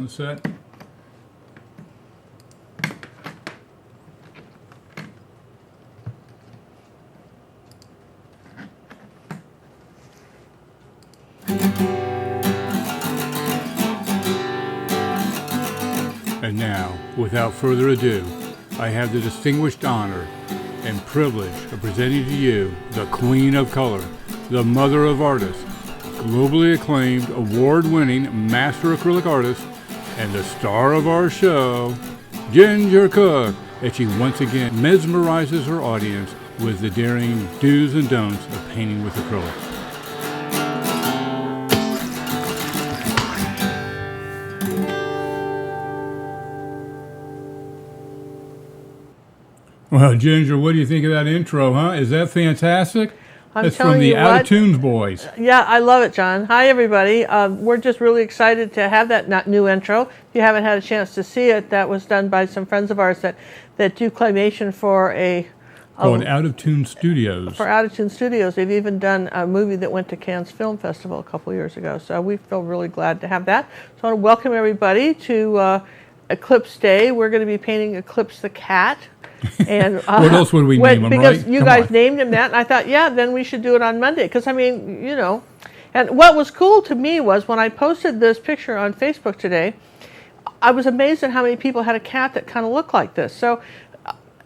Set. And now, without further ado, I have the distinguished honor and privilege of presenting to you the Queen of Color, the Mother of Artists, globally acclaimed, award-winning master acrylic artist, and the star of our show, Ginger Cook, as she once again mesmerizes her audience with the daring do's and don'ts of painting with acrylic. Well, Ginger, what do you think of that intro, huh? Is that fantastic? That's from the Out of Tunes boys. Yeah, I love it, John. Hi, everybody. We're just really excited to have that new intro. If you haven't had a chance to see it, that was done by some friends of ours that do claymation for an Out of Tune Studios. For Out of Tune Studios. They've even done a movie that went to Cannes Film Festival a couple years ago. So we feel really glad to have that. So I want to welcome everybody to Eclipse Day. We're going to be painting Eclipse the Cat. And what else would we name him, because right? you guys named him that, and I thought, yeah, then we should do it on Monday. Because, I mean, you know. And what was cool to me was when I posted this picture on Facebook today, I was amazed at how many people had a cat that kind of looked like this. So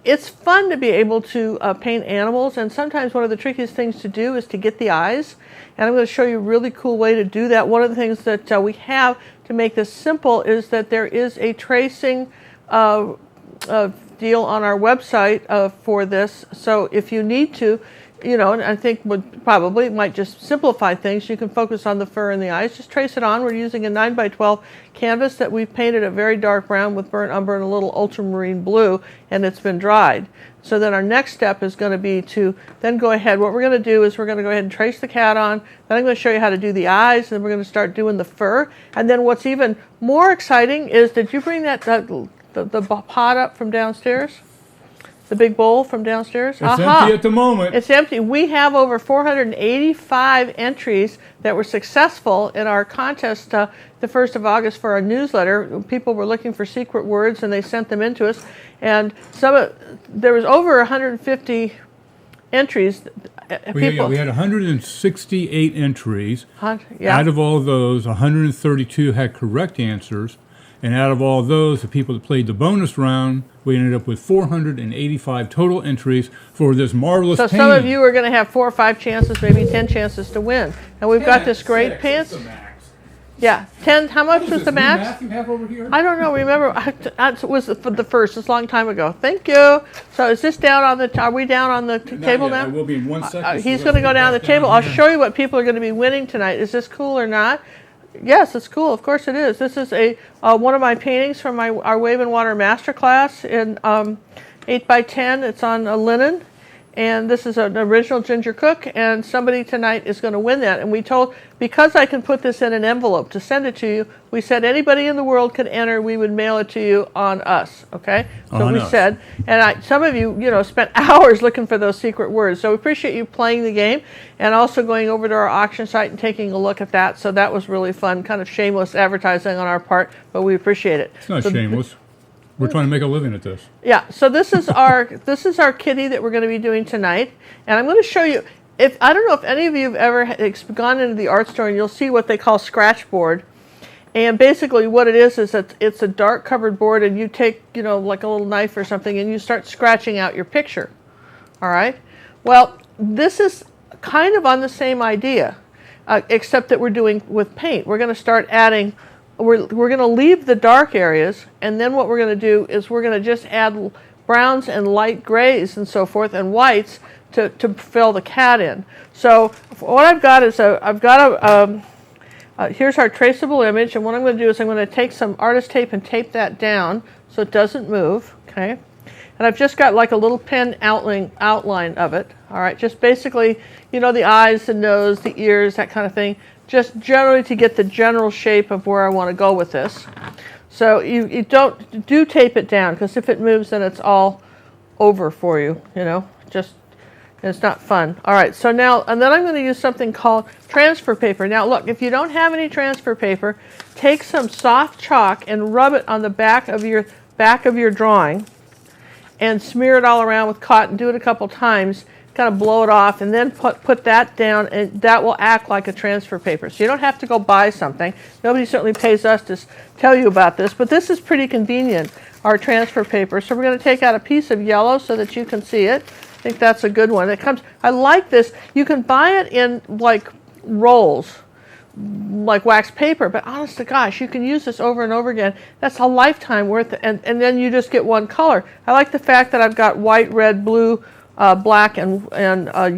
it's fun to be able to paint animals, and sometimes one of the trickiest things to do is to get the eyes. And I'm going to show you a really cool way to do that. One of the things that we have to make this simple is that there is a tracing deal on our website for this. So if you need to, you know, and I think probably might just simplify things. You can focus on the fur and the eyes. Just trace it on. We're using a 9x12 canvas that we've painted a very dark brown with burnt umber and a little ultramarine blue, and it's been dried. So then our next step is going to be to then go ahead. What we're going to do is we're going to go ahead and trace the cat on. Then I'm going to show you how to do the eyes, and then we're going to start doing the fur. And then what's even more exciting is, did you bring that the pot up from downstairs? The big bowl from downstairs? It's empty at the moment. It's empty. We have over 485 entries that were successful in our contest the 1st of August for our newsletter. People were looking for secret words, and they sent them in to us. And there was over 150 entries. We had 168 entries. Yeah. Out of all those, 132 had correct answers. And out of all those, the people that played the bonus round, we ended up with 485 total entries for this marvelous painting. So some of you are going to have 4 or 5 chances, maybe 10 chances to win. And we've got this great pants. Yeah, 10. How much was the max? Math you have over here? I don't know. Remember, it was for the first. It's a long time ago. Thank you. So is this down on the? Are we down on the table now? I will be in 1 second. He's going to go down the table. I'll show you what people are going to be winning tonight. Is this cool or not? Yes, it's cool. Of course it is. This is one of my paintings from our Wave and Water Masterclass in 8x10. It's on linen. And this is an original Ginger Cook, and somebody tonight is going to win that. And we told, because I can put this in an envelope to send it to you, we said anybody in the world could enter. We would mail it to you on us, okay? So we said, and some of you, spent hours looking for those secret words. So we appreciate you playing the game and also going over to our auction site and taking a look at that. So that was really fun, kind of shameless advertising on our part, but we appreciate it. It's not shameless. We're trying to make a living at this. Yeah, so this is our kitty that we're going to be doing tonight, and I'm going to show you. I don't know if any of you have ever gone into the art store, and you'll see what they call scratch board, and basically what it is that it's a dark covered board, and you take like a little knife or something, and you start scratching out your picture. All right. Well, this is kind of on the same idea, except that we're doing with paint. We're going to start adding. We're going to leave the dark areas, and then what we're going to do is we're going to just add browns and light grays and so forth and whites to fill the cat in. So what I've got is here's our traceable image, and what I'm going to do is I'm going to take some artist tape and tape that down so it doesn't move, okay? And I've just got like a little pen outline of it, all right? Just basically, the eyes, the nose, the ears, that kind of thing. Just generally to get the general shape of where I want to go with this. So you do tape it down, because if it moves, then it's all over for you, just It's not fun. All right, so now, and then I'm going to use something called transfer paper. Now look, if you don't have any transfer paper, take some soft chalk and rub it on the back of your drawing and smear it all around with cotton. Do it a couple times, kind of blow it off, and then put that down, and that will act like a transfer paper. So you don't have to go buy something. Nobody certainly pays us to tell you about this, but this is pretty convenient, our transfer paper. So we're going to take out a piece of yellow so that you can see it. I think that's a good one. I like this. You can buy it in like rolls, like wax paper, but honest to gosh, you can use this over and over again. That's a lifetime worth, and then you just get one color. I like the fact that I've got white, red, blue, black, and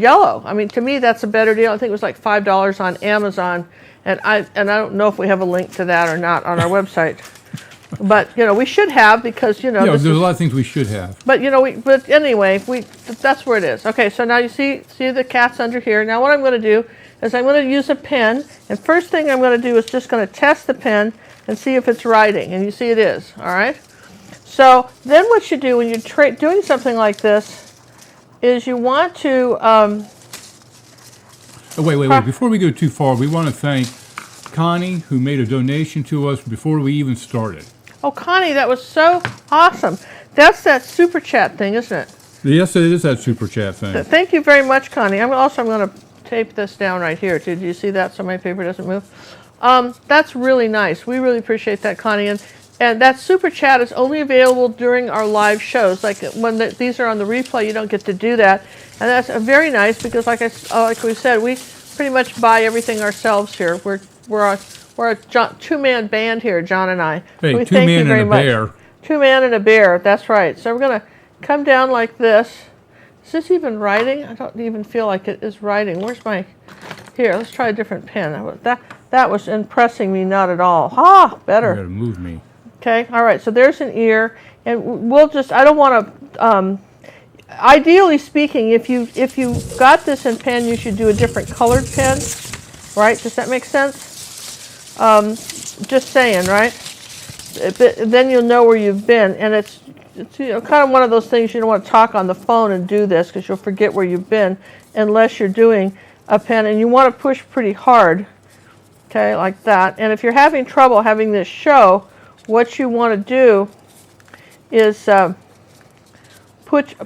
yellow. I mean, to me, that's a better deal. I think it was like $5 on Amazon, and I don't know if we have a link to that or not on our website. But we should have, because there's a lot of things we should have. But but anyway, that's where it is. Okay, so now you see the cat's under here. Now what I'm going to do is I'm going to use a pen, and first thing I'm going to do is just going to test the pen and see if it's writing, and you see it is. All right. So then what you do when you're doing something like this is you want to. Wait! Before we go too far, we want to thank Connie, who made a donation to us before we even started. Oh, Connie, that was so awesome. That's that super chat thing, isn't it? Yes, it is that super chat thing. Thank you very much, Connie. I'm going to tape this down right here. Did you see that so my paper doesn't move? That's really nice. We really appreciate that, Connie. And that super chat is only available during our live shows. Like when these are on the replay, you don't get to do that. And that's very nice because, like we said, we pretty much buy everything ourselves here. We're a two-man band here, John and I. Hey, two-man and a bear. Two-man and a bear, that's right. So we're going to come down like this. Is this even writing? I don't even feel like it is writing. Where's my... Here, let's try a different pen. That was impressing me not at all. Better. You got to move me. Okay, all right, so there's an ear. And we'll just... I don't want to... ideally speaking, if you got this in pen, you should do a different colored pen. Right? Does that make sense? Just saying, right? Then you'll know where you've been, and it's kind of one of those things you don't want to talk on the phone and do this because you'll forget where you've been unless you're doing a pen, and you want to push pretty hard, okay, like that. And if you're having trouble having this show, what you want to do is put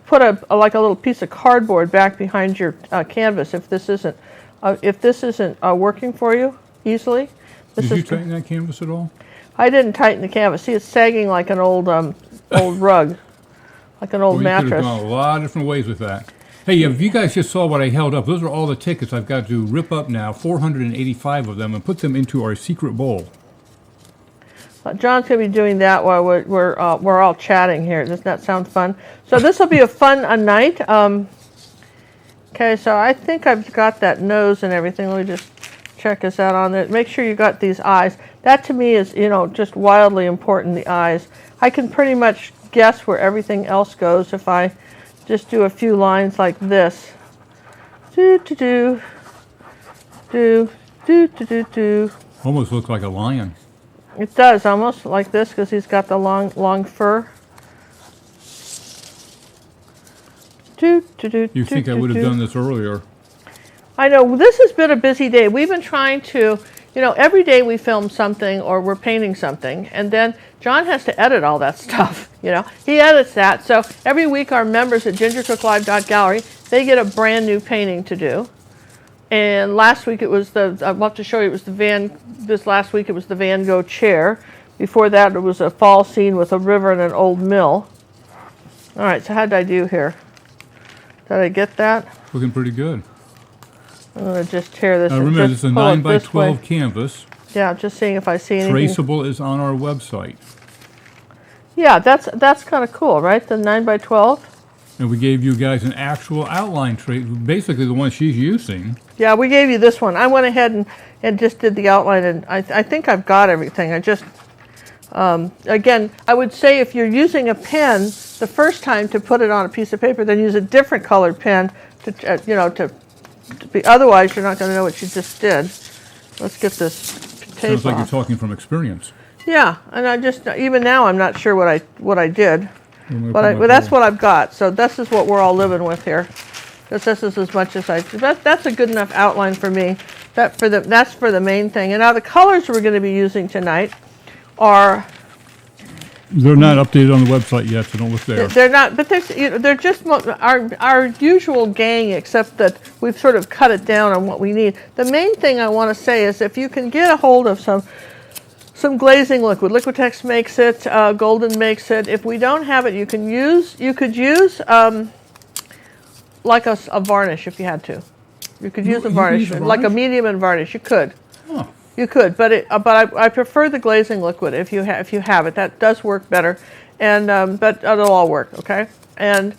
like a little piece of cardboard back behind your canvas if this isn't working for you easily. Did you tighten that canvas at all? I didn't tighten the canvas. See, it's sagging like an old rug, like an old mattress. You could have gone a lot of different ways with that. Hey, if you guys just saw what I held up, those are all the tickets I've got to rip up now, 485 of them, and put them into our secret bowl. John's going to be doing that while we're all chatting here. Doesn't that sound fun? So this will be a fun night. Okay, so I think I've got that nose and everything. Let me just check, is that on there? Make sure you got these eyes. That to me is, just wildly important, the eyes. I can pretty much guess where everything else goes if I just do a few lines like this. Do. Almost looks like a lion. It does, almost like this, because he's got the long fur. You think I would have done this earlier? I know, this has been a busy day. We've been trying to, every day we film something or we're painting something, and then John has to edit all that stuff, He edits that, so every week our members at gingercooklive.gallery, they get a brand new painting to do. And last week it was I'll have to show you, this last week it was the Van Gogh chair. Before that it was a fall scene with a river and an old mill. All right, so how did I do here? Did I get that? Looking pretty good. I'm going to just tear this. Remember, this is a 9x12 canvas. Yeah, just seeing if I see anything. Traceable is on our website. Yeah, that's kind of cool, right? The 9x12. And we gave you guys an actual outline trace, basically the one she's using. Yeah, we gave you this one. I went ahead and just did the outline, and I think I've got everything. I just, again, I would say if you're using a pen the first time to put it on a piece of paper, then use a different colored pen to be, otherwise you're not going to know what you just did. Let's get this tape Sounds like off. You're talking from experience. Yeah, and I just, even now I'm not sure what I did. But that's what I've got. So this is what we're all living with here. because this is as much as that's a good enough outline for me. That's for the main thing. And now the colors we're going to be using tonight are. They're not updated on the website yet, so don't look there. They're not, but they're just our usual gang, except that we've sort of cut it down on what we need. The main thing I want to say is if you can get a hold of some glazing liquid. Liquitex makes it, Golden makes it. If we don't have it, you could use like a varnish if you had to. You could use a varnish, like a medium and varnish. You could. Oh. You could, but I prefer the glazing liquid if you have it. That does work better, and but it'll all work, okay? And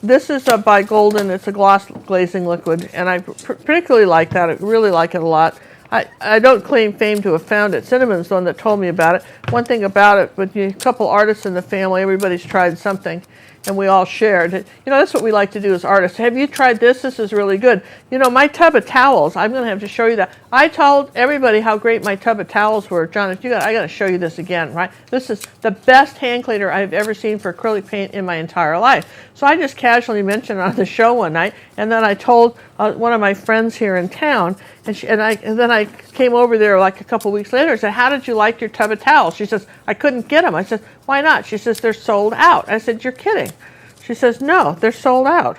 this is by Golden. It's a gloss glazing liquid, and I particularly like that. I really like it a lot. I don't claim fame to have found it. Cinnamon's the one that told me about it. One thing about it, but a couple artists in the family, everybody's tried something, and we all shared it. You know, that's what we like to do as artists. Have you tried this? This is really good. You know, my tub of towels, I'm going to have to show you that. I told everybody how great my tub of towels were. John, I got to show you this again, right? This is the best hand cleaner I've ever seen for acrylic paint in my entire life. So I just casually mentioned it on the show one night, and then I told one of my friends here in town, and then I came over there like a couple weeks later and said, how did you like your tub of towels? She says, I couldn't get them. I said, why not? She says, they're sold out. I said, you're kidding. She says, no, they're sold out.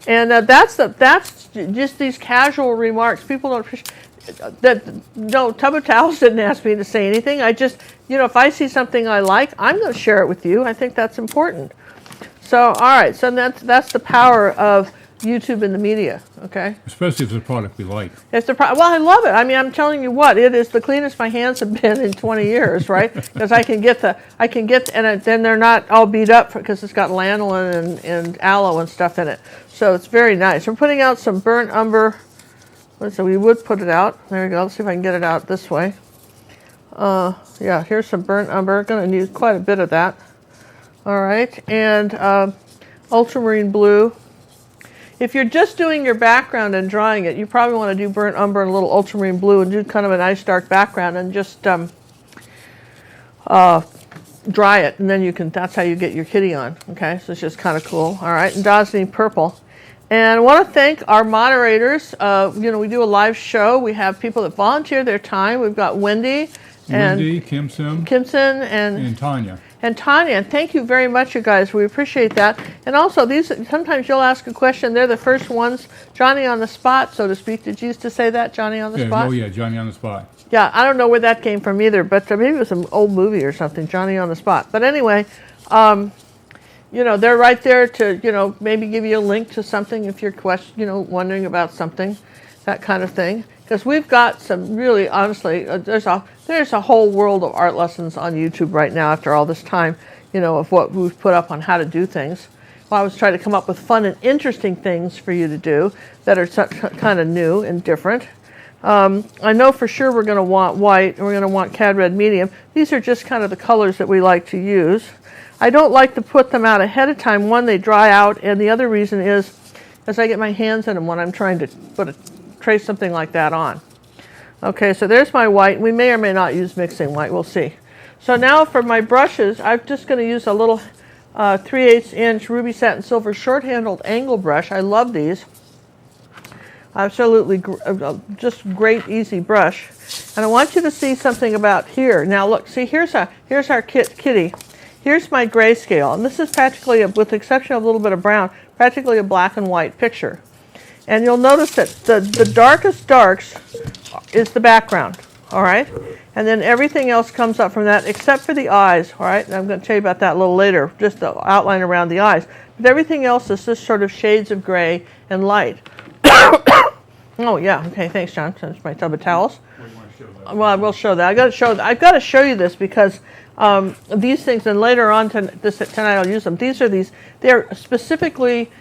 And that's just these casual remarks. People don't appreciate that. No, Tub of Towels didn't ask me to say anything. I just, you know, if I see something I like, I'm going to share it with you. I think that's important. So, all right. So that's the power of YouTube and the media, okay? Especially if it's a product we like. Well, I love it. I mean, I'm telling you what, it is the cleanest my hands have been in 20 years, right? Because and then they're not all beat up because it's got lanolin and aloe and stuff in it. So it's very nice. We're putting out some burnt umber. So we would put it out. There we go. Let's see if I can get it out this way. Yeah, here's some burnt umber. Going to use quite a bit of that. All right, and ultramarine blue. If you're just doing your background and drawing it, you probably want to do burnt umber and a little ultramarine blue and do kind of a nice dark background and just dry it, and then that's how you get your kitty on, okay? So it's just kind of cool, all right? And Dazzling purple. And I want to thank our moderators. You know, we do a live show. We have people that volunteer their time. We've got Wendy, Kimson, and Tanya. And Tanya, thank you very much, you guys. We appreciate that. And also, sometimes you'll ask a question. They're the first ones. Johnny on the spot, so to speak. Did you used to say that, Johnny on the spot? Oh, yeah, Johnny on the spot. Yeah, I don't know where that came from either, but maybe it was an old movie or something, Johnny on the spot. But anyway, you know, they're right there to, you know, maybe give you a link to something if you're wondering about something, that kind of thing. Because we've got some really, honestly, there's a whole world of art lessons on YouTube right now after all this time, you know, of what we've put up on how to do things. Well, I was trying to come up with fun and interesting things for you to do that are kind of new and different. I know for sure we're going to want white and we're going to want cad red medium. These are just kind of the colors that we like to use. I don't like to put them out ahead of time. One, they dry out, and the other reason is as I get my hands in them when I'm trying to trace something like that on. Okay, so there's my white. We may or may not use mixing white. We'll see. So now for my brushes, I'm just going to use a little 3/8 inch ruby satin silver short-handled angle brush. I love these. Absolutely just great, easy brush. And I want you to see something about here. Now look, see, here's our kitty. Here's my grayscale. And this is practically, with the exception of a little bit of brown, practically a black and white picture. And you'll notice that the darkest darks is the background, all right? And then everything else comes up from that except for the eyes, all right? And I'm going to tell you about that a little later, just the outline around the eyes. But everything else is just sort of shades of gray and light. Oh, yeah, okay, thanks, John. That's my tub of towels. Well, I will show that. I've got to show you this because these things, and later on tonight I'll use them. They're specifically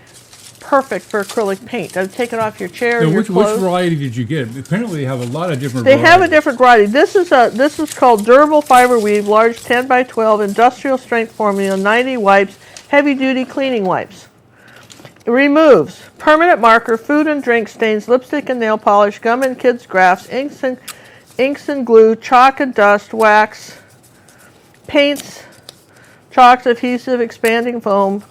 perfect for acrylic paint. I'd take it off your chair. So which variety did you get? Apparently, they have a lot of different. They have a different variety. This is called durable fiber weave, large 10 by 12, industrial strength formula, 90 wipes, heavy duty cleaning wipes. It removes permanent marker, food and drink stains, lipstick and nail polish, gum and kids' grafts, inks and glue, chalk and dust, wax, paints, chalks, adhesive, expanding foam.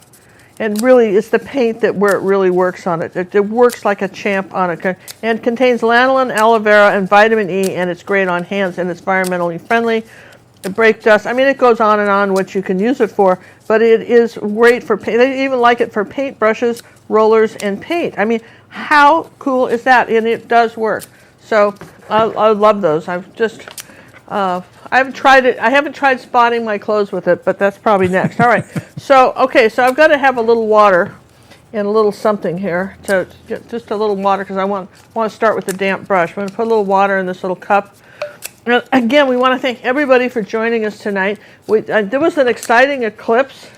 And really, it's the paint that where it really works on it. It works like a champ on it. And contains lanolin, aloe vera, and vitamin E, and it's great on hands, and it's environmentally friendly. It breaks dust. I mean, it goes on and on what you can use it for, but it is great for paint. They even like it for paint brushes, rollers, and paint. I mean, how cool is that? And it does work. So I love those. I've just, I haven't tried it. I haven't tried spotting my clothes with it, but that's probably next. All right. So, okay, so I've got to have a little water and a little something here. To just a little water because I want to start with the damp brush. I'm going to put a little water in this little cup. And again, we want to thank everybody for joining us tonight. There was an exciting eclipse.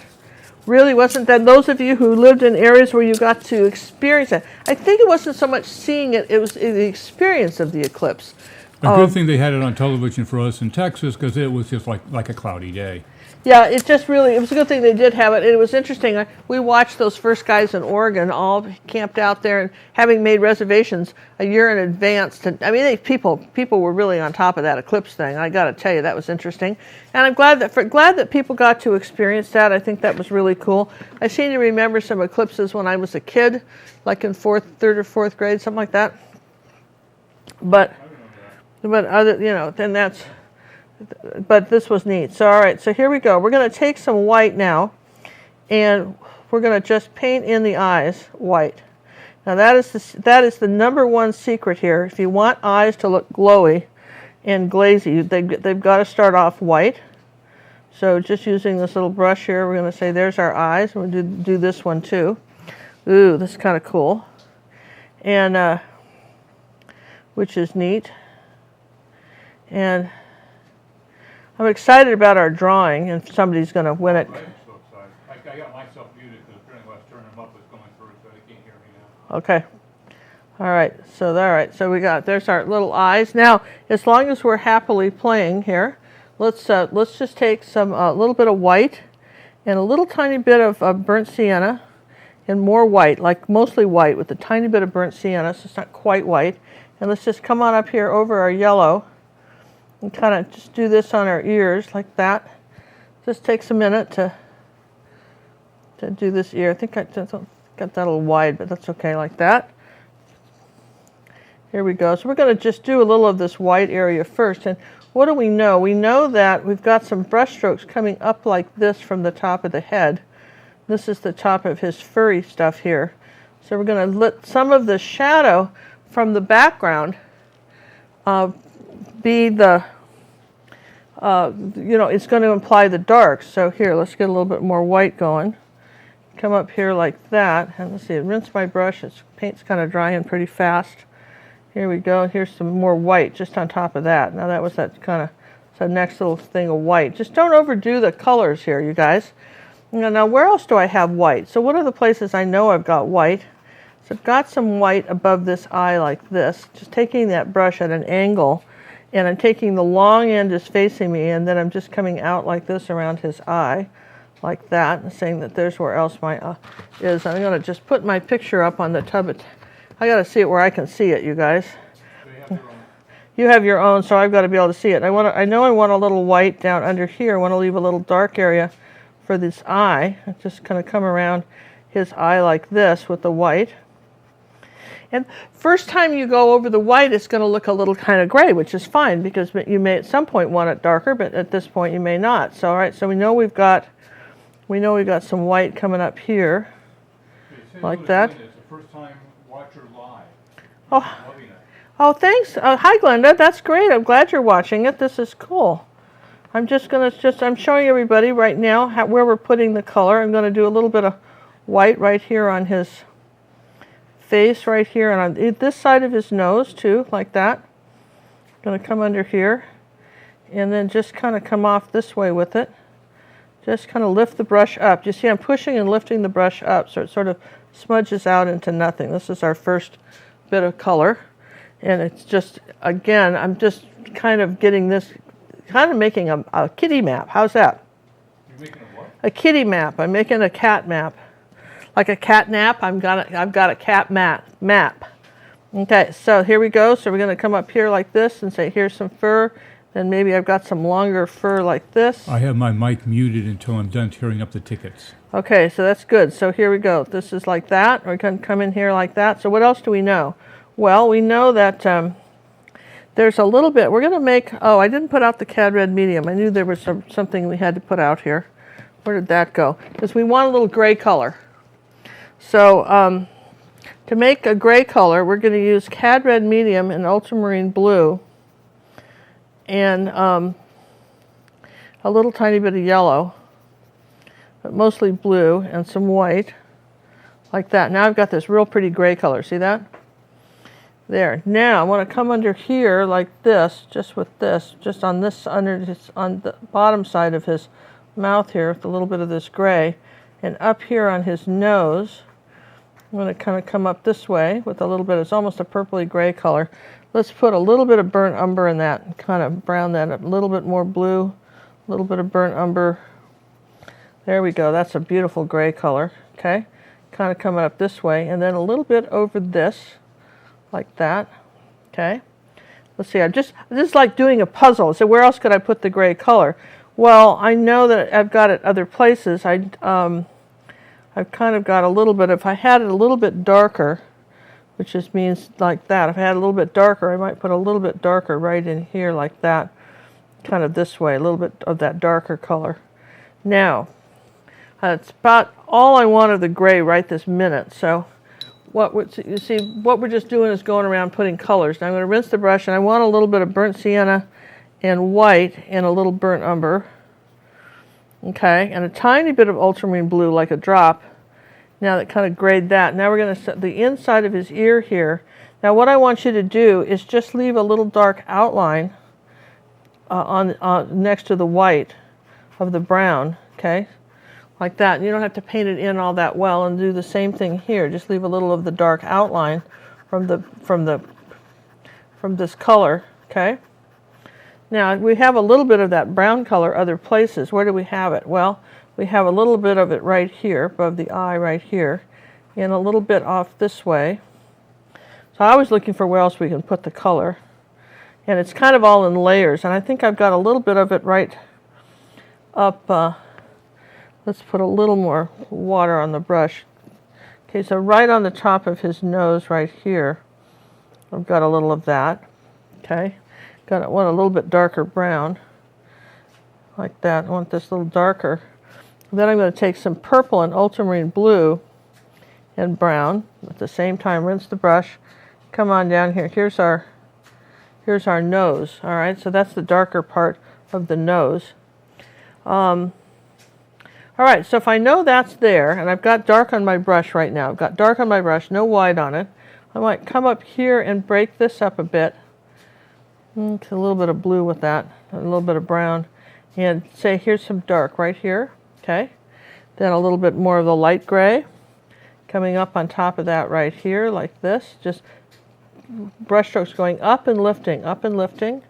Really wasn't that? Those of you who lived in areas where you got to experience it. I think it wasn't so much seeing it, it was the experience of the eclipse. A good thing they had it on television for us in Texas because it was just like a cloudy day. Yeah, it was a good thing they did have it. It was interesting. We watched those first guys in Oregon all camped out there and having made reservations a year in advance. People were really on top of that eclipse thing. I got to tell you, that was interesting. And I'm glad that people got to experience that. I think that was really cool. I seem to remember some eclipses when I was a kid, like in third or fourth grade, something like that. But but this was neat. So, all right, so here we go. We're going to take some white now, and we're going to just paint in the eyes white. Now, that is the number one secret here. If you want eyes to look glowy and glazy, they've got to start off white. So, just using this little brush here, we're going to say, there's our eyes. We'll do this one, too. Ooh, this is kind of cool. And, which is neat. And I'm excited about our drawing, and somebody's going to win it. I'm so excited. I got myself muted because apparently when I was turning them up, it was going through, so they can't hear me now. Okay. All right. So there's our little eyes. Now, as long as we're happily playing here, let's just take some little bit of white and a little tiny bit of burnt sienna and more white, like mostly white with a tiny bit of burnt sienna, so it's not quite white. And let's just come on up here over our yellow. And kind of just do this on our ears like that. Just takes a minute to do this ear. I think I got that a little wide, but that's okay like that. Here we go. So we're going to just do a little of this white area first. And what do we know? We know that we've got some brush strokes coming up like this from the top of the head. This is the top of his furry stuff here. So we're going to let some of the shadow from the background be the, it's going to imply the dark. So here, let's get a little bit more white going. Come up here like that. And let's see, rinse my brush. Paint's kind of drying pretty fast. Here we go. Here's some more white just on top of that. Now that was that kind of the next little thing of white. Just don't overdo the colors here, you guys. Now where else do I have white? So what are the places I know I've got white? So I've got some white above this eye like this. Just taking that brush at an angle. And I'm taking the long end is facing me, and then I'm just coming out like this around his eye, like that, and saying that there's where else my is. I'm going to just put my picture up on the tub. I got to see it where I can see it, you guys. You have your own, so I've got to be able to see it. I know I want a little white down under here. I want to leave a little dark area for this eye. I'm just going to come around his eye like this with the white. And first time you go over the white, it's going to look a little kind of gray, which is fine because you may at some point want it darker, but at this point you may not. So all right, so we know we've got some white coming up here, like that. It's the first time watcher live. Oh, thanks. Hi, Glenda. That's great. I'm glad you're watching it. This is cool. I'm showing everybody right now where we're putting the color. I'm going to do a little bit of white right here on his face right here and on this side of his nose too, like that. I'm going to come under here and then just kind of come off this way with it. Just kind of lift the brush up. You see I'm pushing and lifting the brush up so it sort of smudges out into nothing. This is our first bit of color. And it's just, again, I'm just kind of getting this, kind of making a kitty map. How's that? You're making a what? A kitty map. I'm making a cat map. Like a cat nap, I've got a cat map. Okay, so here we go. So we're going to come up here like this and say, here's some fur. And maybe I've got some longer fur like this. I have my mic muted until I'm done tearing up the tickets. Okay, so that's good. So here we go. This is like that. We can come in here like that. So what else do we know? Well, we know that there's a little bit. We're going to make, oh, I didn't put out the cad red medium. I knew there was something we had to put out here. Where did that go? Because we want a little gray color. So to make a gray color, we're going to use cad red medium and ultramarine blue and a little tiny bit of yellow, but mostly blue, and some white, like that. Now I've got this real pretty gray color. See that? There. Now I want to come under here like this, just with this, just on this, under his, on the bottom side of his mouth here, with a little bit of this gray, and up here on his nose. I'm going to kind of come up this way with a little bit. It's almost a purpley gray color. Let's put a little bit of burnt umber in that and kind of brown that up. A little bit more blue, a little bit of burnt umber. There we go. That's a beautiful gray color. Okay, kind of coming up this way, and then a little bit over this, like that. Okay. Let's see. This is like doing a puzzle. So where else could I put the gray color? Well, I know that I've got it other places. I've kind of got a little bit. If I had it a little bit darker, which just means like that. If I had a little bit darker, I might put a little bit darker right in here like that, kind of this way, a little bit of that darker color. Now, it's about all I want of the gray right this minute. So you see, what we're just doing is going around putting colors. Now I'm going to rinse the brush, and I want a little bit of burnt sienna and white and a little burnt umber. Okay, and a tiny bit of ultramarine blue, like a drop. Now that kind of grayed that. Now we're going to set the inside of his ear here. Now what I want you to do is just leave a little dark outline next to the white of the brown. Okay, like that. And you don't have to paint it in all that well. And do the same thing here. Just leave a little of the dark outline from this color. Okay. Now we have a little bit of that brown color other places. Where do we have it? Well, we have a little bit of it right here, above the eye right here, and a little bit off this way. So I was looking for where else we can put the color. And it's kind of all in layers, and I think I've got a little bit of it right up. Let's put a little more water on the brush. Okay, so right on the top of his nose right here, I've got a little of that. Okay, want a little bit darker brown, like that. I want this a little darker. Then I'm going to take some purple and ultramarine blue and brown. At the same time, rinse the brush. Come on down here. Here's our nose. All right, so that's the darker part of the nose. All right, so if I know that's there, and I've got dark on my brush right now. I've got dark on my brush, no white on it. I might come up here and break this up a bit. A little bit of blue with that, a little bit of brown. And say, here's some dark right here. Okay, then a little bit more of the light gray coming up on top of that right here, like this. Just brush strokes going up and lifting, up and lifting.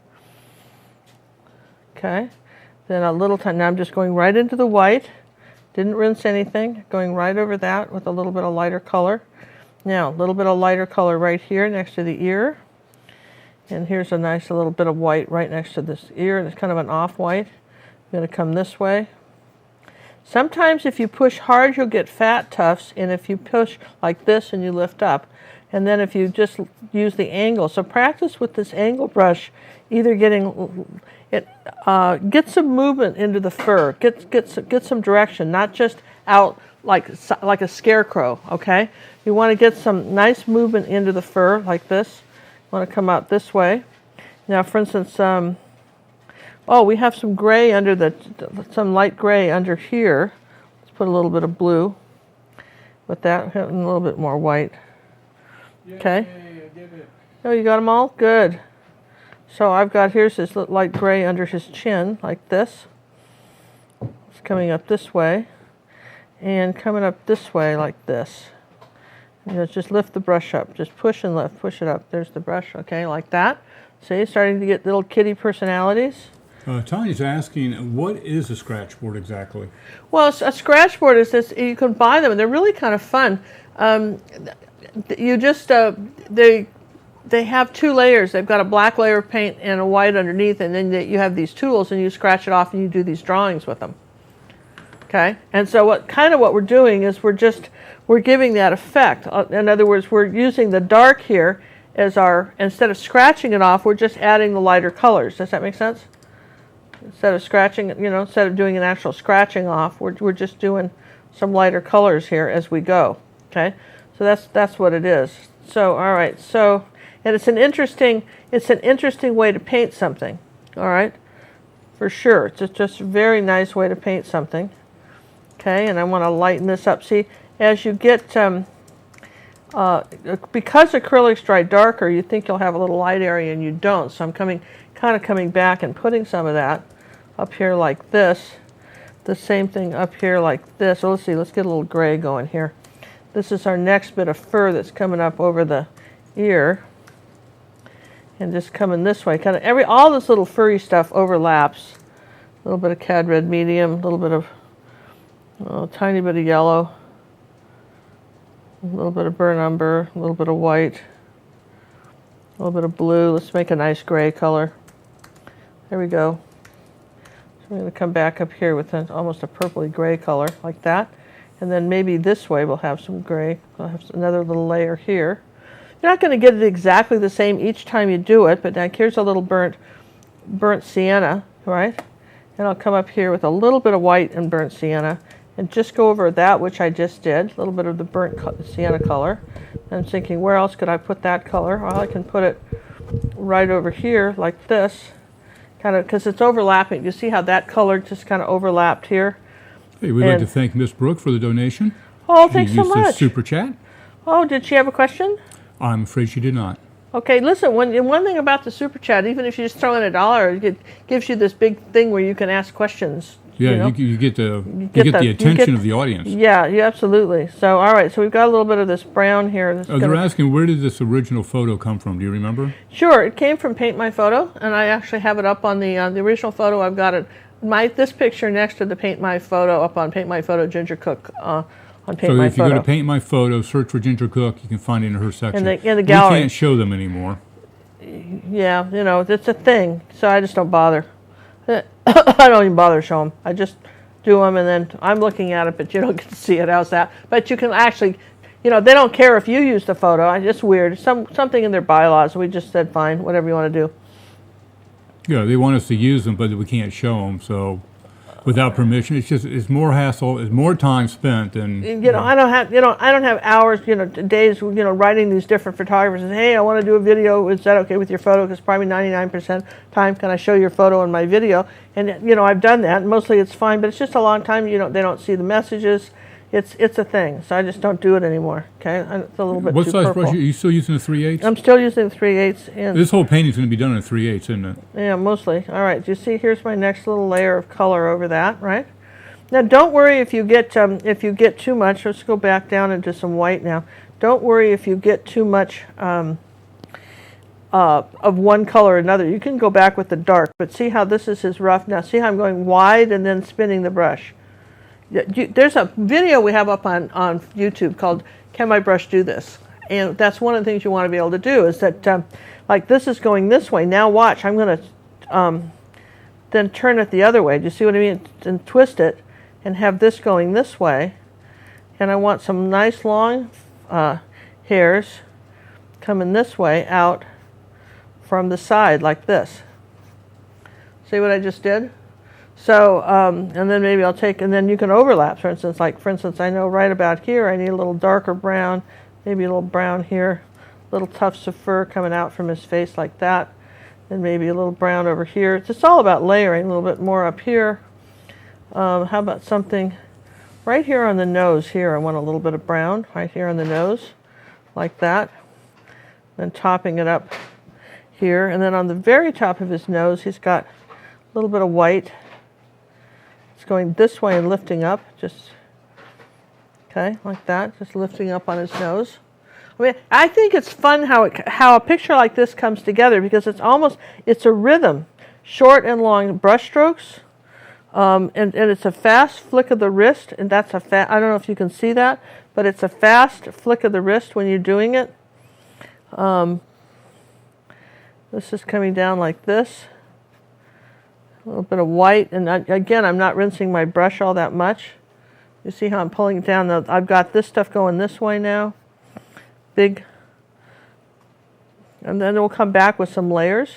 Okay, then a little time. Now I'm just going right into the white. Didn't rinse anything. Going right over that with a little bit of lighter color. Now a little bit of lighter color right here next to the ear. And here's a nice little bit of white right next to this ear. And it's kind of an off-white. I'm going to come this way. Sometimes if you push hard, you'll get fat tufts, and if you push like this and you lift up, and then if you just use the angle. So practice with this angle brush, either getting it, get some movement into the fur, get some direction, not just out like a scarecrow. Okay, you want to get some nice movement into the fur like this. You want to come out this way. Now, for instance, oh, we have some gray under some light gray under here. Let's put a little bit of blue with that, and a little bit more white. Okay. I did it. Oh, you got them all? Good. So I've got, here's this light gray under his chin, like this. It's coming up this way, and coming up this way, like this. You know, just lift the brush up. Just push and lift. Push it up. There's the brush. Okay, like that. See, starting to get little kitty personalities. Tanya's asking, what is a scratch board exactly? Well, a scratch board is this. You can buy them, and they're really kind of fun. You just they have two layers. They've got a black layer of paint and a white underneath, and then you have these tools, and you scratch it off, and you do these drawings with them. Okay, and so what we're doing is we're giving that effect. In other words, we're using the dark here as instead of scratching it off, we're just adding the lighter colors. Does that make sense? Instead of scratching, instead of doing an actual scratching off, we're just doing some lighter colors here as we go. Okay, so that's what it is. So all right, so. And it's an interesting way to paint something, all right, for sure. It's just a very nice way to paint something. Okay, and I want to lighten this up. See, as you get, because acrylics dry darker, you think you'll have a little light area, and you don't. So I'm kind of coming back and putting some of that up here like this. The same thing up here like this. So let's see. Let's get a little gray going here. This is our next bit of fur that's coming up over the ear. And just coming this way, all this little furry stuff overlaps. A little bit of cad red medium, a little bit of tiny bit of yellow, a little bit of burnt umber, a little bit of white, a little bit of blue. Let's make a nice gray color. There we go. So I'm going to come back up here with almost a purpley gray color like that. And then maybe this way we'll have some gray. We'll have another little layer here. You're not going to get it exactly the same each time you do it, but like here's a little burnt sienna, right? And I'll come up here with a little bit of white and burnt sienna and just go over that which I just did, a little bit of the burnt sienna color. And I'm thinking, where else could I put that color? Well, I can put it right over here like this, kind of, because it's overlapping. You see how that color just kind of overlapped here? Hey, we'd like to thank Miss Brooke for the donation. Oh, thanks so much. She used the super chat. Oh, did she have a question? I'm afraid she did not. Okay, listen, one thing about the super chat, even if you just throw in $1, it gives you this big thing where you can ask questions. Yeah, you get the attention of the audience. Yeah, absolutely. So, all right, so we've got a little bit of this brown here. They're asking, where did this original photo come from? Do you remember? Sure, it came from Paint My Photo, and I actually have it up on the original photo. I've got it, this picture next to the Paint My Photo up on Paint My Photo Ginger Cook. So if you go to Paint My Photo, search for Ginger Cook, you can find it in her section. In the gallery. We can't show them anymore. Yeah, it's a thing, so I just don't bother. I don't even bother to show them. I just do them, and then I'm looking at it, but you don't get to see it. How's that? But you can actually, they don't care if you use the photo. It's weird. Something in their bylaws. We just said, fine, whatever you want to do. Yeah, they want us to use them, but we can't show them, so... Without permission, it's more hassle, it's more time spent than I don't have hours, days, writing these different photographers and hey, I want to do a video. Is that okay with your photo? Because probably 99% time can I show your photo in my video? And I've done that. And mostly it's fine, but it's just a long time. They don't see the messages. It's a thing, so I just don't do it anymore. Okay, it's a little bit. What too size purple. brush are you still using? The 3/8? I'm still using the 3/8. And this whole painting's going to be done in 3/8, isn't it? Yeah, mostly. All right. Do you see? Here's my next little layer of color over that. Right. Now, don't worry if you get too much. Let's go back down into some white now. Don't worry if you get too much of one color or another. You can go back with the dark, but see how this is his rough. Now, see how I'm going wide and then spinning the brush. There's a video we have up on YouTube called Can My Brush Do This? And that's one of the things you want to be able to do is that, like this is going this way. Now watch, I'm going to then turn it the other way. Do you see what I mean? And twist it and have this going this way. And I want some nice long hairs coming this way out from the side like this. See what I just did? So, and then maybe I'll take, and then you can overlap, for instance, I know right about here I need a little darker brown, maybe a little brown here, little tufts of fur coming out from his face like that, and maybe a little brown over here. It's just all about layering, a little bit more up here. How about something right here on the nose here? I want a little bit of brown right here on the nose, like that, then topping it up here, and then on the very top of his nose he's got a little bit of white. Going this way and lifting up, just okay, like that, just lifting up on his nose. I mean, I think it's fun how a picture like this comes together because it's a rhythm, short and long brush strokes, and it's a fast flick of the wrist, and that's I don't know if you can see that, but it's a fast flick of the wrist when you're doing it. This is coming down like this. A little bit of white, and again, I'm not rinsing my brush all that much. You see how I'm pulling it down? I've got this stuff going this way now. Big. And then we'll come back with some layers.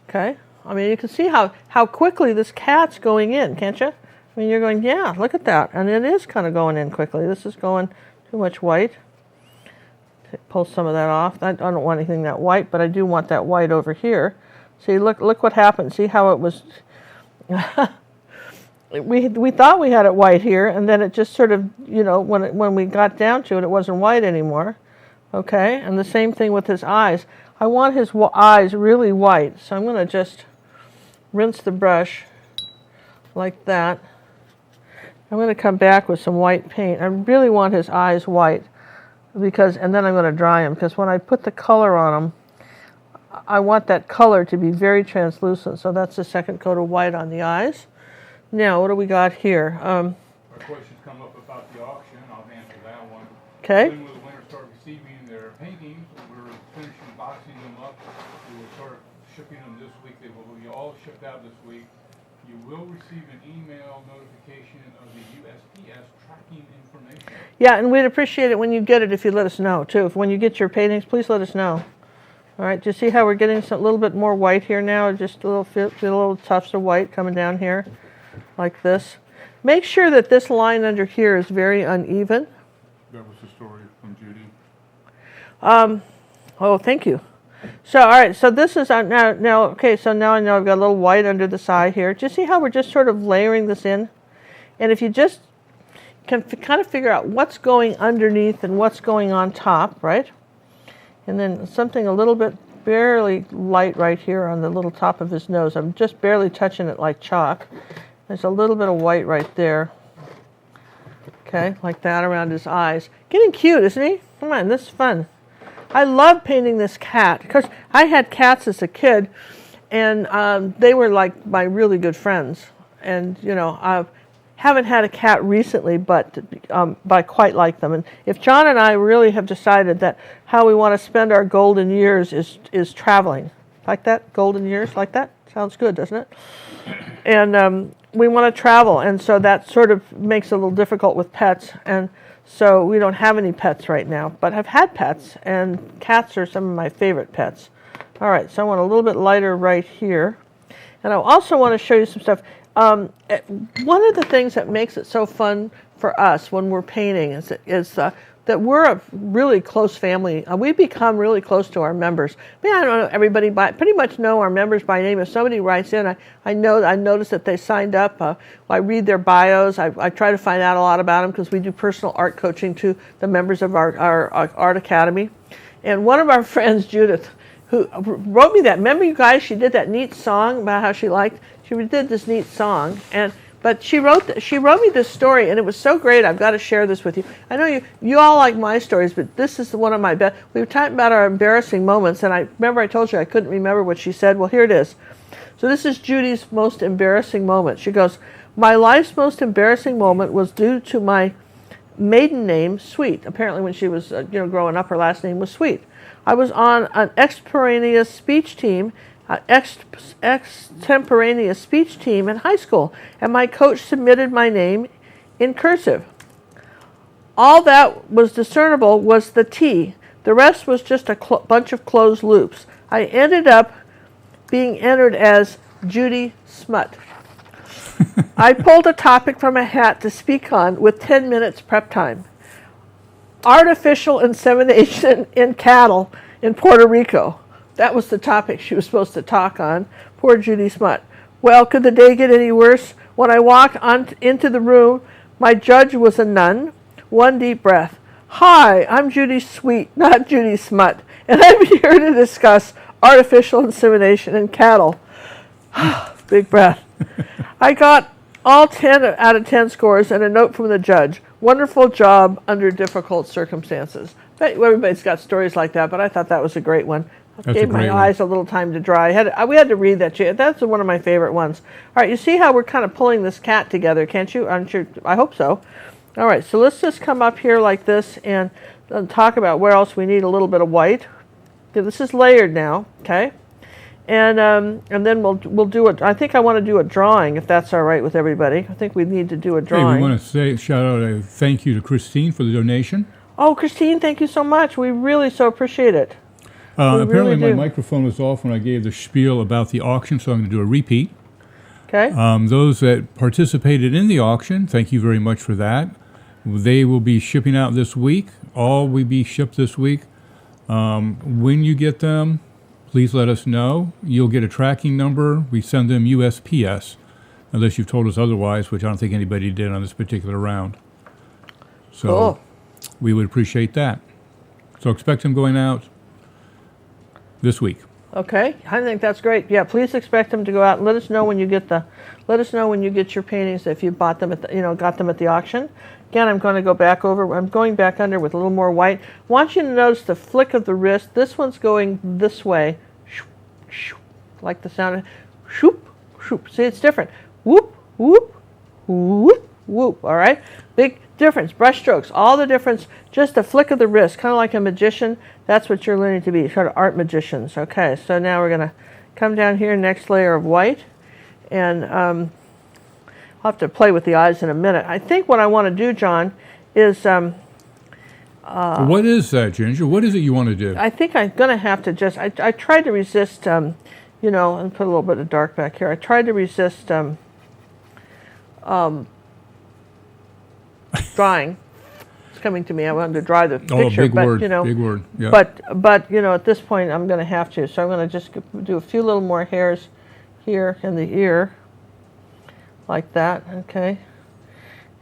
Okay. I mean, you can see how quickly this cat's going in, can't you? I mean, you're going, yeah, look at that. And it is kind of going in quickly. This is going too much white. Pull some of that off. I don't want anything that white, but I do want that white over here. See, look what happened. See how it was, we thought we had it white here, and then it just sort of, you know, when we got down to it, it wasn't white anymore. Okay, and the same thing with his eyes. I want his eyes really white, so I'm going to just rinse the brush like that. I'm going to come back with some white paint. I really want his eyes white, and then I'm going to dry them, because when I put the color on them, I want that color to be very translucent, so that's the second coat of white on the eyes. Now, what do we got here? Our questions come up about the auction. I'll answer that one. Okay. When will the winners start receiving their paintings? We're finishing boxing them up. We will start shipping them this week. They will be all shipped out this week. You will receive an email notification of the USPS tracking information. Yeah, and we'd appreciate it when you get it if you let us know, too. If when you get your paintings, please let us know. All right, do you see how we're getting a little bit more white here now? Just a little tufts of white coming down here, like this. Make sure that this line under here is very uneven. That was the story from Judy. Oh, thank you. So, all right, so this is now, okay, so now I know I've got a little white under the side here. Do you see how we're just sort of layering this in? And if you just can kind of figure out what's going underneath and what's going on top, right? And then something a little bit barely light right here on the little top of his nose. I'm just barely touching it like chalk. There's a little bit of white right there. Okay, like that around his eyes. Getting cute, isn't he? Come on, this is fun. I love painting this cat because I had cats as a kid, and they were like my really good friends. And, you know, I haven't had a cat recently, but I quite like them. And if John and I really have decided that how we want to spend our golden years is traveling, like that, golden years, like that, sounds good, doesn't it? And we want to travel, and so that sort of makes it a little difficult with pets, and so we don't have any pets right now, but I've had pets, and cats are some of my favorite pets. All right, so I want a little bit lighter right here, and I also want to show you some stuff. One of the things that makes it so fun for us when we're painting is that we're a really close family. We become really close to our members. I mean, I don't know everybody, pretty much know our members by name. If somebody writes in, I notice that they signed up. I read their bios. I try to find out a lot about them because we do personal art coaching to the members of our art academy. And one of our friends, Judith, who wrote me that. Remember, you guys, she did that neat song about how she did this neat song, but she wrote me this story, and it was so great. I've got to share this with you. I know you all like my stories, but this is one of my best. We were talking about our embarrassing moments, and I remember I told you I couldn't remember what she said. Well, here it is. So this is Judy's most embarrassing moment. She goes, "My life's most embarrassing moment was due to my maiden name, Sweet." Apparently, when she was growing up, her last name was Sweet. I was on an extemporaneous speech team in high school, and my coach submitted my name in cursive. All that was discernible was the T. The rest was just a bunch of closed loops. I ended up being entered as Judy Smut. I pulled a topic from a hat to speak on with 10 minutes prep time. Artificial insemination in cattle in Puerto Rico. That was the topic she was supposed to talk on. Poor Judy Smut. Well, could the day get any worse? When I walked into the room, my judge was a nun. One deep breath. "Hi, I'm Judy Sweet, not Judy Smut, and I'm here to discuss artificial insemination in cattle." Big breath. I got all 10 out of 10 scores and a note from the judge. "Wonderful job under difficult circumstances." Everybody's got stories like that, but I thought that was a great one. I gave my eyes a little time to dry. We had to read that. That's one of my favorite ones. All right, you see how we're kind of pulling this cat together, can't you? Aren't you? I hope so. All right, so let's just come up here like this and talk about where else we need a little bit of white. Okay, this is layered now, okay? And then we'll do it. I think I want to do a drawing, if that's all right with everybody. I think we need to do a drawing. Hey, we want to shout out a thank you to Christine for the donation. Oh, Christine, thank you so much. We really so appreciate it. Apparently my microphone was off when I gave the spiel about the auction, so I'm going to do a repeat. Okay. Those that participated in the auction, thank you very much for that. They will be shipping out this week. All will be shipped this week. When you get them, please let us know. You'll get a tracking number. We send them USPS, unless you've told us otherwise, which I don't think anybody did on this particular round. So Cool. We would appreciate that. So expect them going out this week. Okay, I think that's great. Yeah, please expect them to go out and let us know when you get your paintings if you bought them got them at the auction. Again, I'm going back under with a little more white. I want you to notice the flick of the wrist. This one's going this way, like the sound of shoop, shoop. See, it's different. Whoop, whoop, whoop, whoop. All right, big difference. Brush strokes, all the difference. Just a flick of the wrist, kind of like a magician. That's what you're learning to be, sort of art magicians. Okay, so now we're going to come down here, next layer of white, and I'll have to play with the eyes in a minute. I think what I want to do, John, is... what is that, Ginger? What is it you want to do? I think I'm going to have to just... I tried to resist, and put a little bit of dark back here. I tried to resist drawing. It's coming to me. I wanted to draw the picture, big but word, big word. Yeah. But at this point, I'm going to have to. So I'm going to just do a few little more hairs here in the ear, like that. Okay,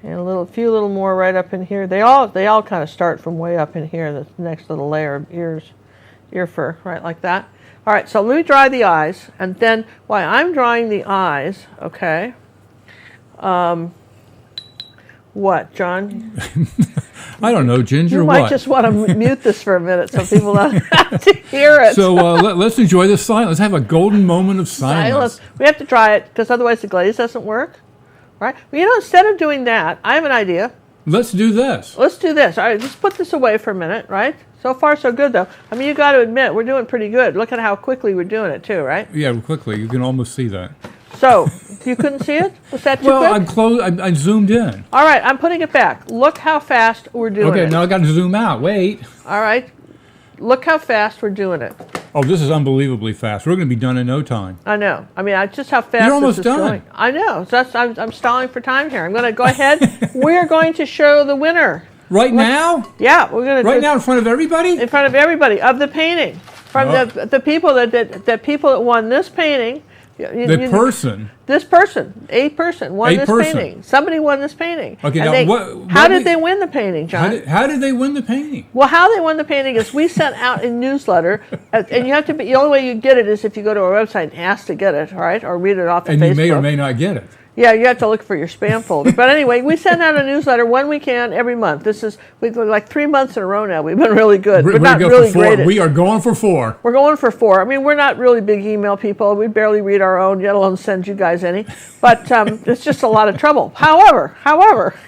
and a few little more right up in here. They all kind of start from way up in here. The next little layer of ear fur, right, like that. All right. So let me dry the eyes, and then while I'm drying the eyes, okay. What, John? I don't know, Ginger. You might just want to mute this for a minute so people don't have to hear it. So let's enjoy the silence. Let's have a golden moment of silence. We have to try it because otherwise the glaze doesn't work, right? Well, instead of doing that, I have an idea. Let's do this. Let's do this. All right, let's put this away for a minute, right? So far, so good, though. I mean, you got to admit, we're doing pretty good. Look at how quickly we're doing it, too, right? Yeah, quickly. You can almost see that. So, you couldn't see it? Was that too quick? I zoomed in. All right, I'm putting it back. Look how fast we're doing it. Okay, now I got to zoom out. Wait. All right. Look how fast we're doing it. Oh, this is unbelievably fast. We're going to be done in no time. I know. I mean, just how fast You're almost this is done. going. I know. So I'm stalling for time here. I'm going to go ahead. We're going to show the winner. Right now? Yeah, we're going to Right now in front of everybody? In front of everybody of the painting. From the people that won this painting. This person, a person won this painting. Somebody won this painting. Okay, and now how did they win the painting, John? How did they win the painting? Well, how they won the painting is we sent out a newsletter, and you have to be. The only way you get it is if you go to our website and ask to get it, all right, or read it off of Facebook. And you may or may not get it. Yeah, you have to look for your spam folder. But anyway, we send out a newsletter when we can every month. We've been like 3 months in a row now. We've been really good. We're not really great. We are going for 4. We're going for 4. I mean, we're not really big email people. We barely read our own, let alone send you guys any. But it's just a lot of trouble. However,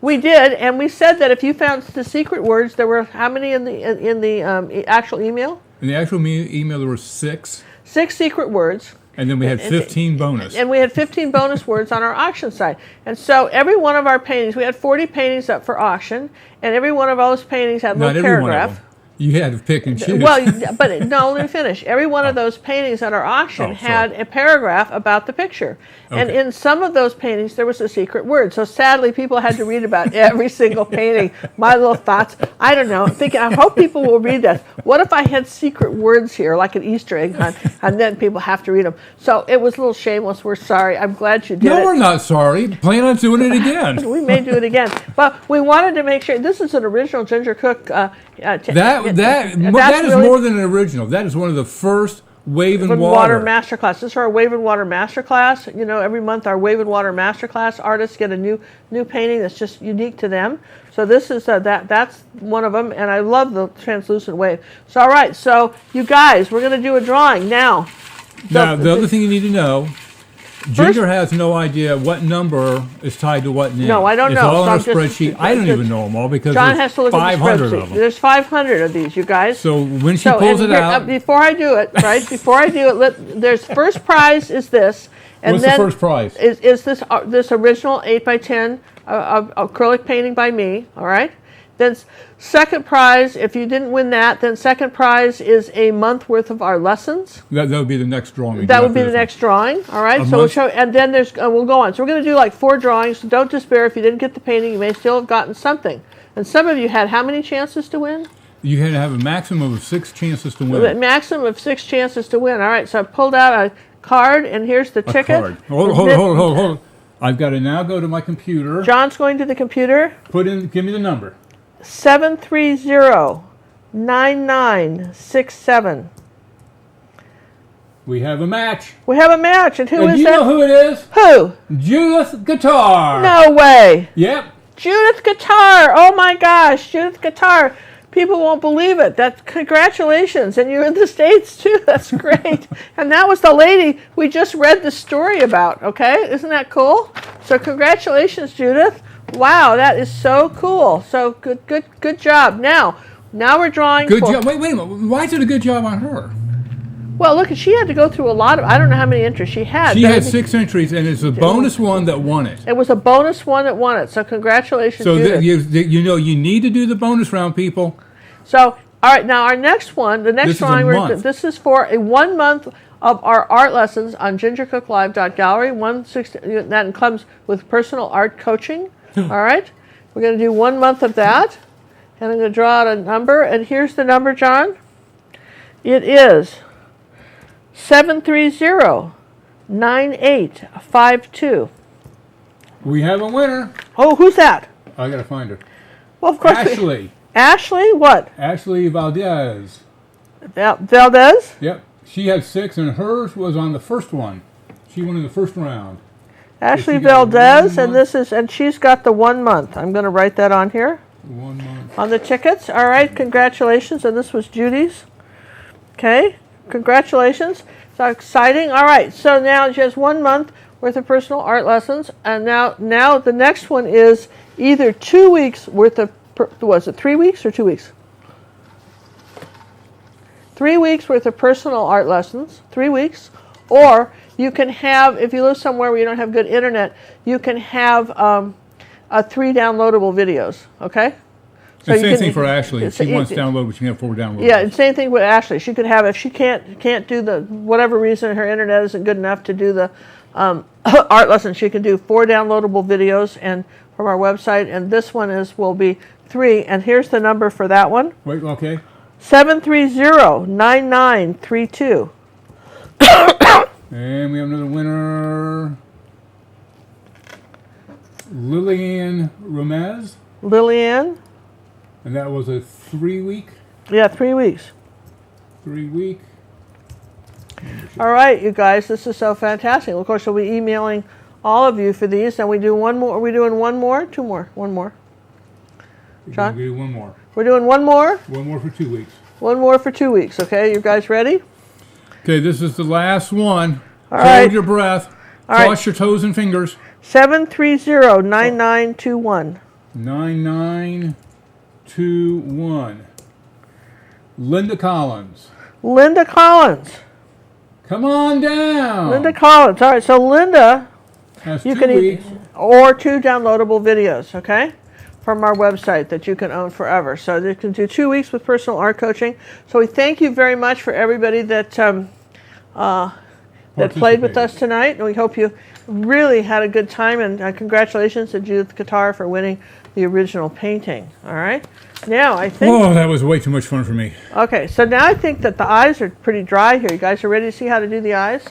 we did, and we said that if you found the secret words, there were how many in the actual email? In the actual email, there were 6. 6 secret words. And then we had 15 bonus. And we had 15 bonus words on our auction site. And so every one of our paintings, we had 40 paintings up for auction, and every one of those paintings had a little paragraph. One of them. You had to pick and choose. Well, but no, let me finish. Every one of those paintings at our auction had a paragraph about the picture. Okay. And in some of those paintings, there was a secret word. So sadly, people had to read about every single painting. My little thoughts, I don't know. I hope people will read that. What if I had secret words here, like an Easter egg hunt, and then people have to read them? So it was a little shameless. We're sorry. I'm glad you did it. No, we're not sorry. Plan on doing it again. We may do it again. But we wanted to make sure, this is an original Ginger Cook. That is really more than an original. That is one of the first Wave and Water Masterclass. This is our Wave and Water Masterclass. Every month our Wave and Water Masterclass artists get a new painting that's just unique to them. So this is that's one of them, and I love the translucent wave. So all right, so you guys, we're going to do a drawing now. Now the other thing you need to know Ginger has no idea what number is tied to what name. No, I don't know. It's all So on a I'm just- spreadsheet. I don't even know them all because John there's has to look 500 at the of spreadsheet. them. There's 500 of these, you guys. So when she pulls and it out, before I do it, right? Before I do it, there's first prize is this, and what's then the first prize? is this original 8x10 acrylic painting by me. All right. Then second prize, if you didn't win that, then second prize is a month worth of our lessons. That would be the next drawing. That would be the next drawing. All right. So we'll show, and then there's we'll go on. So we're going to do like 4 drawings. So don't despair if you didn't get the painting. You may still have gotten something. And some of you had how many chances to win? You had to have a maximum of 6 chances to win. A maximum of 6 chances to win. All right. So I pulled out a card, and here's the ticket. Card. Hold. I've got to now go to my computer. John's going to the computer. Give me the number. 730-9967. We have a match. We have a match, and who is you that? know who it is? Who? Judith Guitar. No way. Yep. Judith Guitar. Oh my gosh, Judith Guitar. People won't believe it. Congratulations, and you're in the States too. That's great. And that was the lady we just read the story about. Okay, isn't that cool? So congratulations, Judith. Wow, that is so cool. So good job. Now we're drawing. Good job. Wait a minute. Why is it a good job on her? Well, look, she had to go through a lot of. I don't know how many entries she had. She had 6 entries, and it's a bonus one that won it. It was a bonus one that won it. So congratulations, So Judith. you know you need to do the bonus round, people. So all right, now our next one, the next drawing, this is for a 1 month of our art lessons on gingercooklive.gallery. That comes with personal art coaching. All right, we're going to do 1 month of that, and I'm going to draw out a number. And here's the number, John. It is 730-9852. We have a winner. Oh, who's that? I got to find her. Well, of course. Ashley. Ashley, what? Ashley Valdez. Valdez? Yep. She had 6, and hers was on the first one. She won in the first round. Ashley Valdez, and she's got the 1 month. I'm going to write that on here. 1 month. On the tickets. All right, congratulations. And this was Judy's. Okay, congratulations. So exciting. All right, so now she has 1 month worth of personal art lessons, and now the next one is either 2 weeks worth of. Was it 3 weeks or 2 weeks? 3 weeks worth of personal art lessons. 3 weeks, or you can have, if you live somewhere where you don't have good internet, you can have 3 downloadable videos. Okay. So same thing for Ashley. If she wants to download, but she can have 4 downloads. Yeah, and same thing with Ashley. She could have, if she can't do the, whatever reason her internet isn't good enough to do the art lesson, she can do 4 downloadable videos and from our website. And this one will be 3. And here's the number for that one. Wait, okay. 730-9932. And we have another winner. Lillian Ramez. Lillian. And that was a 3 week. Yeah, 3 weeks. 3 week. All right, you guys, this is so fantastic. Of course, we'll be emailing all of you for these. And we do one more. Are we doing one more? 2 more? 1 more. John? We're doing 1 more. We're doing 1 more? 1 more for 2 weeks. 1 more for 2 weeks. Okay, you guys ready? Okay, this is the last one. All Hold right. your breath. All Cross your toes and fingers. 730-9921. 9921. Linda Collins. Linda Collins. Come on down. Linda Collins. All right, so Linda, Has you 2 can weeks. or 2 downloadable videos, okay, from our website that you can own forever. So you can do 2 weeks with personal art coaching. So we thank you very much for everybody that played with us tonight, and we hope you really had a good time. And congratulations to Judith Guitar for winning the original painting. All right. Now I think. Oh, that was way too much fun for me. Okay, so now I think that the eyes are pretty dry here. You guys are ready to see how to do the eyes?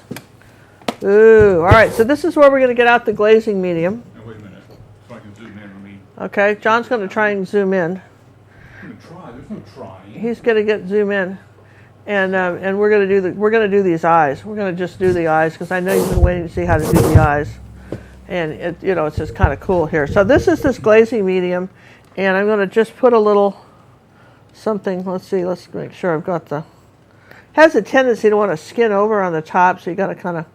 Ooh, all right. So this is where we're going to get out the glazing medium. Now, wait a minute, so I can zoom in on me. Okay, John's going to try and zoom in. I'm going to try. There's no trying. He's going to zoom in, and we're going to do these eyes. We're going to just do the eyes because I know you've been waiting to see how to do the eyes, and it's just kind of cool here. So this is this glazing medium, and I'm going to just put a little something. Let's see. Let's make sure I've got the. Has a tendency to want to skin over on the top, so you got to kind of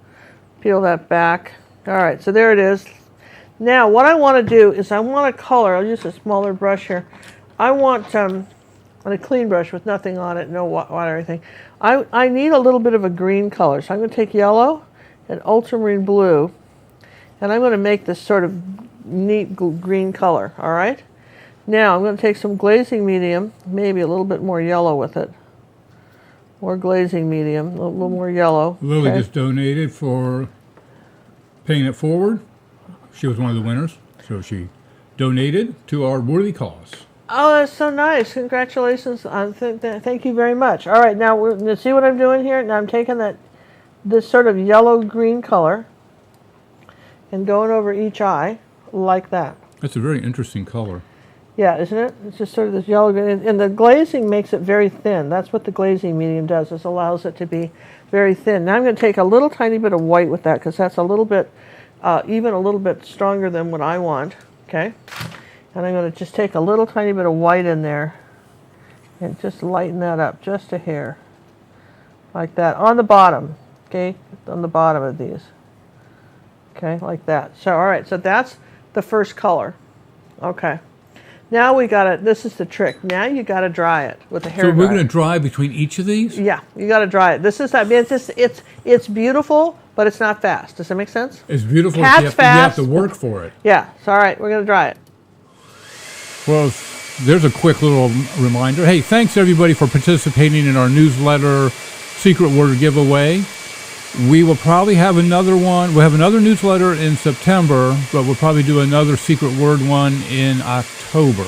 peel that back. All right, so there it is. Now, what I want to do is I want to color. I'll use a smaller brush here. I want on a clean brush with nothing on it, no water or anything. I need a little bit of a green color, so I'm going to take yellow and ultramarine blue, and I'm going to make this sort of neat green color. All right. Now I'm going to take some glazing medium, maybe a little bit more yellow with it. More glazing medium, a little more yellow. Lily just donated for paying it forward. She was one of the winners, so she donated to our worthy cause. Oh, that's so nice. Congratulations. Thank you very much. All right, now see what I'm doing here? Now I'm taking this sort of yellow-green color and going over each eye like that. That's a very interesting color. Yeah, isn't it? It's just sort of this yellow green, and the glazing makes it very thin. That's what the glazing medium does, is allows it to be very thin. Now I'm going to take a little tiny bit of white with that, because that's a little bit, even a little bit stronger than what I want, okay? And I'm going to just take a little tiny bit of white in there and just lighten that up just a hair, like that, on the bottom, okay? On the bottom of these, okay, like that. So, all right, so that's the first color, okay. Now we got to, this is the trick. Now you got to dry it with a hair dryer. So we're dryer. going to dry between each of these? Yeah, you got to dry it. This is, I mean, it's beautiful, but it's not fast. Does that make sense? It's beautiful. Cat's you fast. have to work for it. Yeah, it's all right. We're going to dry it. Well, there's a quick little reminder. Hey, thanks everybody for participating in our newsletter secret word giveaway. We will probably have another one. We'll have another newsletter in September, but we'll probably do another secret word one in October.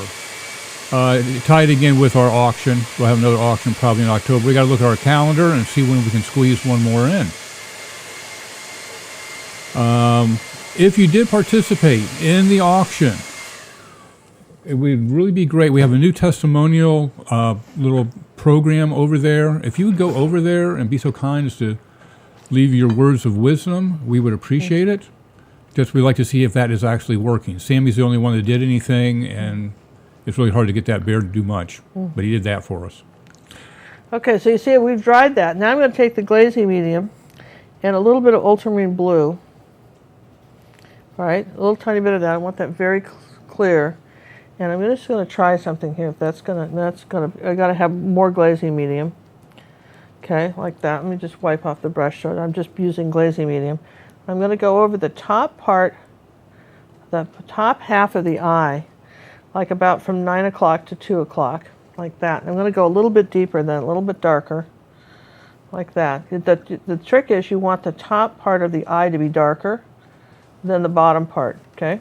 Tied again with our auction. We'll have another auction probably in October. We got to look at our calendar and see when we can squeeze one more in. If you did participate in the auction, it would really be great. We have a new testimonial little program over there. If you would go over there and be so kind as to leave your words of wisdom, we would appreciate it. Just we'd like to see if that is actually working. Sammy's the only one that did anything, and it's really hard to get that bear to do much, but he did that for us. Okay, so you see we've dried that. Now I'm going to take the glazing medium and a little bit of ultramarine blue. All right, a little tiny bit of that. I want that very clear. And I'm just going to try something here. If that's gonna, I got to have more glazing medium. Okay, like that. Let me just wipe off the brush. So I'm just using glazing medium. I'm going to go over the top part, the top half of the eye, like about from 9 o'clock to 2 o'clock, like that. And I'm going to go a little bit deeper, then a little bit darker, like that. The trick is you want the top part of the eye to be darker than the bottom part. Okay.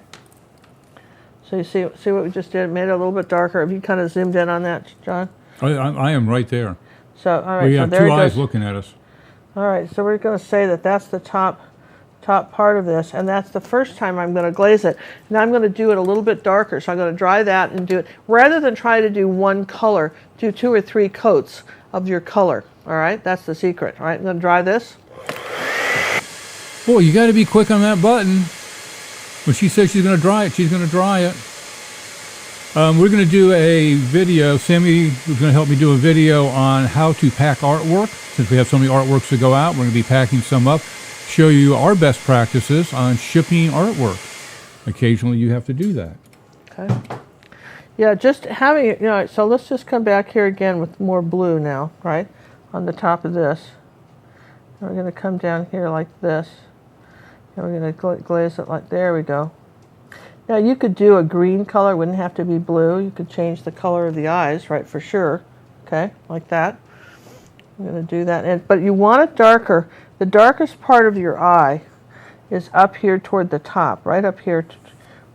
So you see what we just did? Made it a little bit darker. Have you kind of zoomed in on that, John? I am right there. So, all right. We so have there two eyes goes. looking at us. All right, so we're going to say that that's the top part of this, and that's the first time I'm going to glaze it. Now I'm going to do it a little bit darker, so I'm going to dry that and do it. Rather than try to do one color, do 2 or 3 coats of your color. All right, that's the secret. All right, I'm going to dry this. Boy, you got to be quick on that button. When she says she's going to dry it, she's going to dry it. We're going to do a video. Sammy is going to help me do a video on how to pack artwork. Since we have so many artworks to go out, we're going to be packing some up. Show you our best practices on shipping artwork. Occasionally you have to do that. Okay. Yeah, just having it, so let's just come back here again with more blue now, right? On the top of this. And we're going to come down here like this. And we're going to glaze it like, there we go. Now you could do a green color, it wouldn't have to be blue. You could change the color of the eyes, right, for sure. Okay, like that. I'm going to do that. But you want it darker. The darkest part of your eye is up here toward the top, right up here,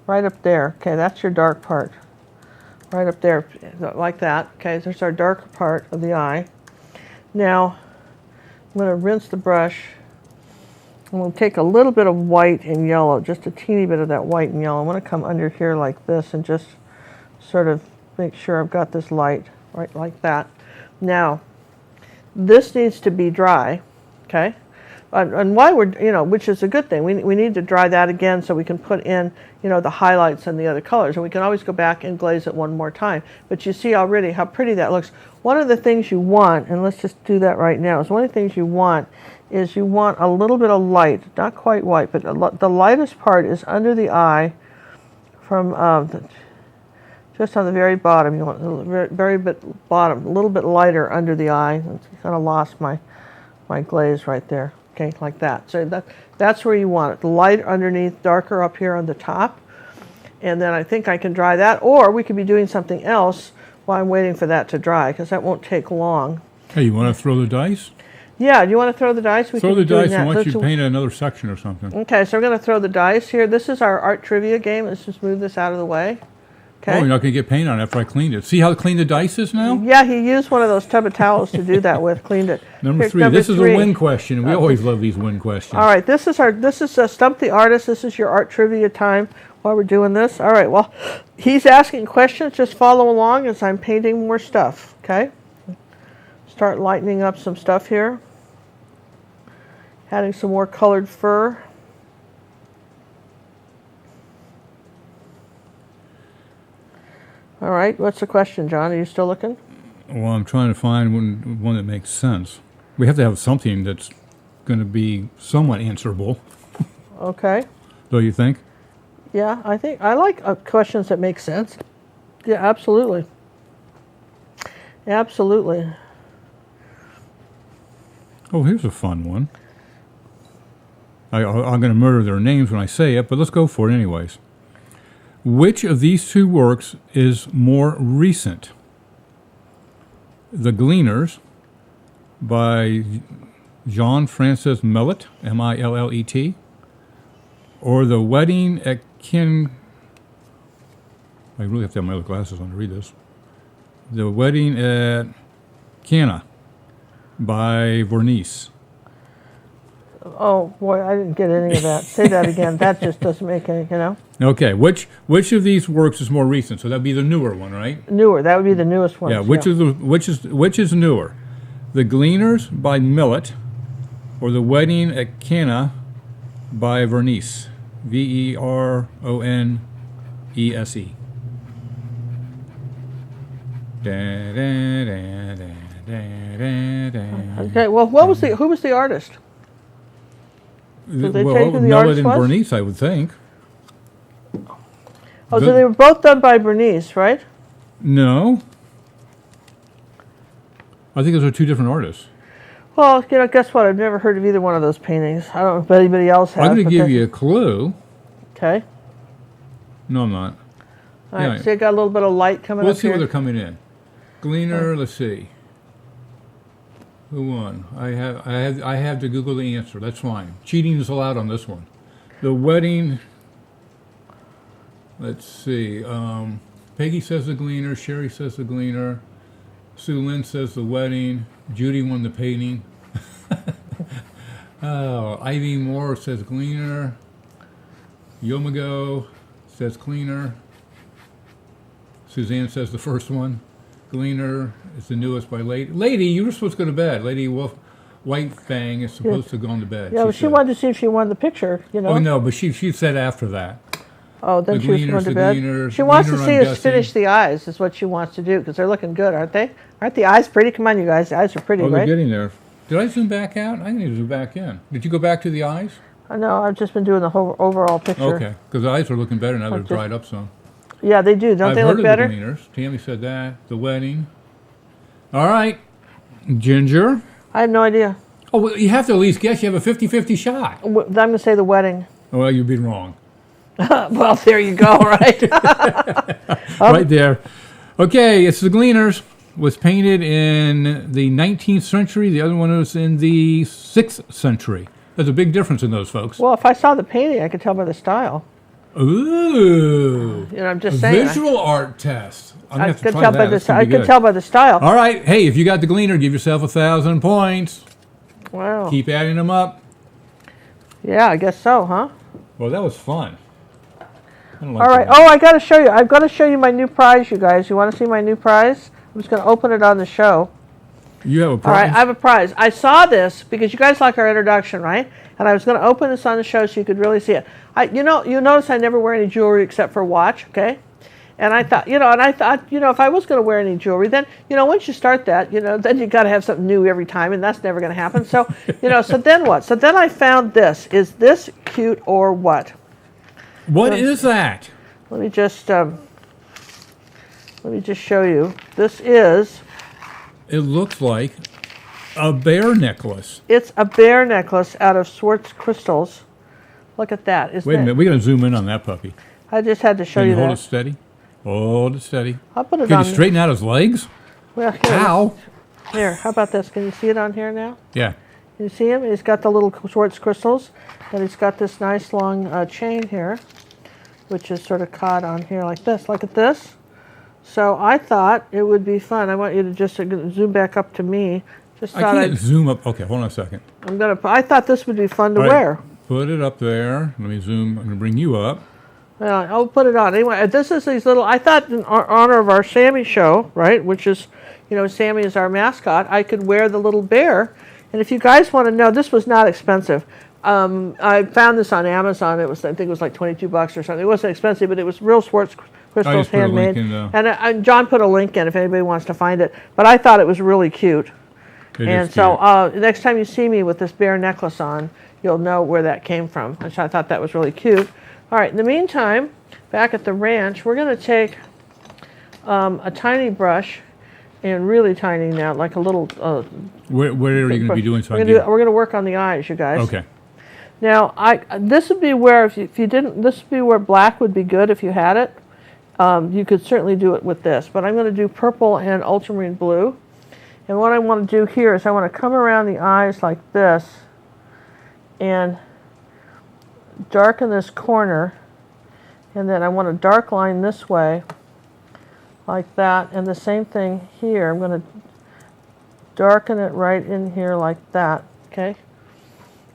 right up there. Okay, that's your dark part. Right up there, like that. Okay, there's our darker part of the eye. Now, I'm going to rinse the brush. And we'll take a little bit of white and yellow, just a teeny bit of that white and yellow. I want to come under here like this and just sort of make sure I've got this light, right, like that. Now, this needs to be dry, okay? and why we're, which is a good thing. We need to dry that again so we can put in, the highlights and the other colors. And we can always go back and glaze it one more time. But you see already how pretty that looks. One of the things you want, and let's just do that right now, is one of the things you want is you want a little bit of light, not quite white, but the lightest part is under the eye from just on the very bottom. You want the very bit bottom, a little bit lighter under the eye. I kind of lost my glaze right there. Okay, like that. So that's where you want it. The light underneath, darker up here on the top. And then I think I can dry that, or we could be doing something else while I'm waiting for that to dry, because that won't take long. Hey, you want to throw the dice? Yeah, do you want to throw the dice? Throw the dice and once you paint another section or something. Okay, so we're going to throw the dice here. This is our art trivia game. Let's just move this out of the way. Okay. Oh, you're not going to get paint on it after I cleaned it. See how clean the dice is now? Yeah, he used one of those tub of towels to do that with, cleaned it. Number three. This is a win question. We always love these win questions. All right, this is Stump the Artist. This is your art trivia time while we're doing this. All right, well, he's asking questions. Just follow along as I'm painting more stuff, okay? Start lightening up some stuff here. Adding some more colored fur. All right, what's the question, John? Are you still looking? Well, I'm trying to find one that makes sense. We have to have something that's going to be somewhat answerable. Okay. Don't you think? Yeah, I like questions that make sense. Yeah, absolutely. Absolutely. Oh, here's a fun one. I'm going to murder their names when I say it, but let's go for it anyways. Which of these two works is more recent? The Gleaners by Jean Francis Millet, Millet, or The Wedding at I really have to have my other glasses on to read this. The Wedding at Cana by Vernice. Oh, boy, I didn't get any of that. Say that again. That just doesn't make any, Okay, which of these works is more recent? So that'd be the newer one, right? Newer. That would be the newest one. Yeah, which is newer? The Gleaners by Millet or The Wedding at Cana by Vernice? Veronese. Okay, well, who was the artist? Did they tell you who the Millet artist and was? Vernice, I would think. Oh, so they were both done by Bernice, right? No. I think those are two different artists. Well, guess what? I've never heard of either one of those paintings. I don't know if anybody else has. I'm going to give you a clue. Okay. No, I'm not. All right, see, I got a little bit of light coming up here. Let's see where they're coming in. Gleaner, let's see. Who won? I have to Google the answer. That's fine. Cheating is allowed on this one. The Wedding. Let's see. Peggy says The Gleaner. Sherry says The Gleaner. Sue Lynn says The Wedding. Judy won the painting. Ivy Moore says Gleaner. Yomago says Cleaner. Suzanne says the first one. Gleaner is the newest by Lady. Lady, you were supposed to go to bed. Lady Wolf White Fang is supposed to go on to bed. Yeah, she wanted to see if she wanted the picture, Oh, no, but she said after that. Oh, then she was going to bed. She wants to see us finish the eyes, is what she wants to do, because they're looking good, aren't they? Aren't the eyes pretty? Come on, you guys. The eyes are pretty, right? They're getting there. Did I zoom back out? I need to zoom back in. Did you go back to the eyes? No, I've just been doing the whole overall picture. Okay, because the eyes are looking better now. They're dried up some. Yeah, they do. Don't they look better? I've heard of the Gleaners. Tammy said that. The Wedding. All right. Ginger. I have no idea. Oh, well, you have to at least guess. You have a 50-50 shot. I'm going to say The Wedding. Oh, well, you'd be wrong. Well, there you go, right? Right there. Okay, it's The Gleaners. Was painted in the 19th century. The other one was in the 6th century. There's a big difference in those, folks. Well, if I saw the painting, I could tell by the style. Ooh. I'm just saying. Visual art test. I could tell by the style. All right. Hey, if you got the Gleaner, give yourself 1,000 points. Wow. Keep adding them up. Yeah, I guess so, huh? Well, that was fun. All right. Oh, I got to show you. I've got to show you my new prize, you guys. You want to see my new prize? I'm just going to open it on the show. You have a All prize? right, I have a prize. I saw this because you guys like our introduction, right? And I was going to open this on the show so you could really see it. You notice I never wear any jewelry except for a watch, okay? And I thought, if I was going to wear any jewelry, then, once you start that, then you got to have something new every time, and that's never going to happen. So, so then what? So then I found this. Is this cute or what? What is that? Let me just show you. This is. It looks like a bear necklace. It's a bear necklace out of Swartz crystals. Look at that. Wait a minute. We're going to zoom in on that puppy. I just had to show Can you you hold that. it steady? Hold it steady. I'll put it Can on. you straighten out his legs? Well, here. Ow. Here, how about this? Can you see it on here now? Yeah. Can you see him? He's got the little Swartz crystals, and he's got this nice long chain here, which is sort of caught on here like this. Look at this. So I thought it would be fun. I want you to just zoom back up to me. Just I thought can't zoom up. Okay, hold on a second. I thought this would be fun to All right, wear. Put it up there. Let me zoom. I'm going to bring you up. Well, I'll put it on. Anyway, this is these little, I thought in honor of our Sammy show, right, which is, Sammy is our mascot, I could wear the little bear. And if you guys want to know, this was not expensive. I found this on Amazon. I think it was like $22 or something. It wasn't expensive, but it was real Swartz crystals, handmade. And John put a link in if anybody wants to find it. But I thought it was really cute. So next time you see me with this bear necklace on, you'll know where that came from. Which I thought that was really cute. All right, in the meantime, back at the ranch, we're going to take a tiny brush, and really tiny now, like a little... Where are you going to be doing something? We're going to work on the eyes, you guys. Okay. Now, this would be where, if you didn't, this would be where black would be good if you had it. You could certainly do it with this, but I'm going to do purple and ultramarine blue. And what I want to do here is I want to come around the eyes like this and darken this corner, and then I want to dark line this way like that, and the same thing here. I'm going to darken it right in here like that, okay?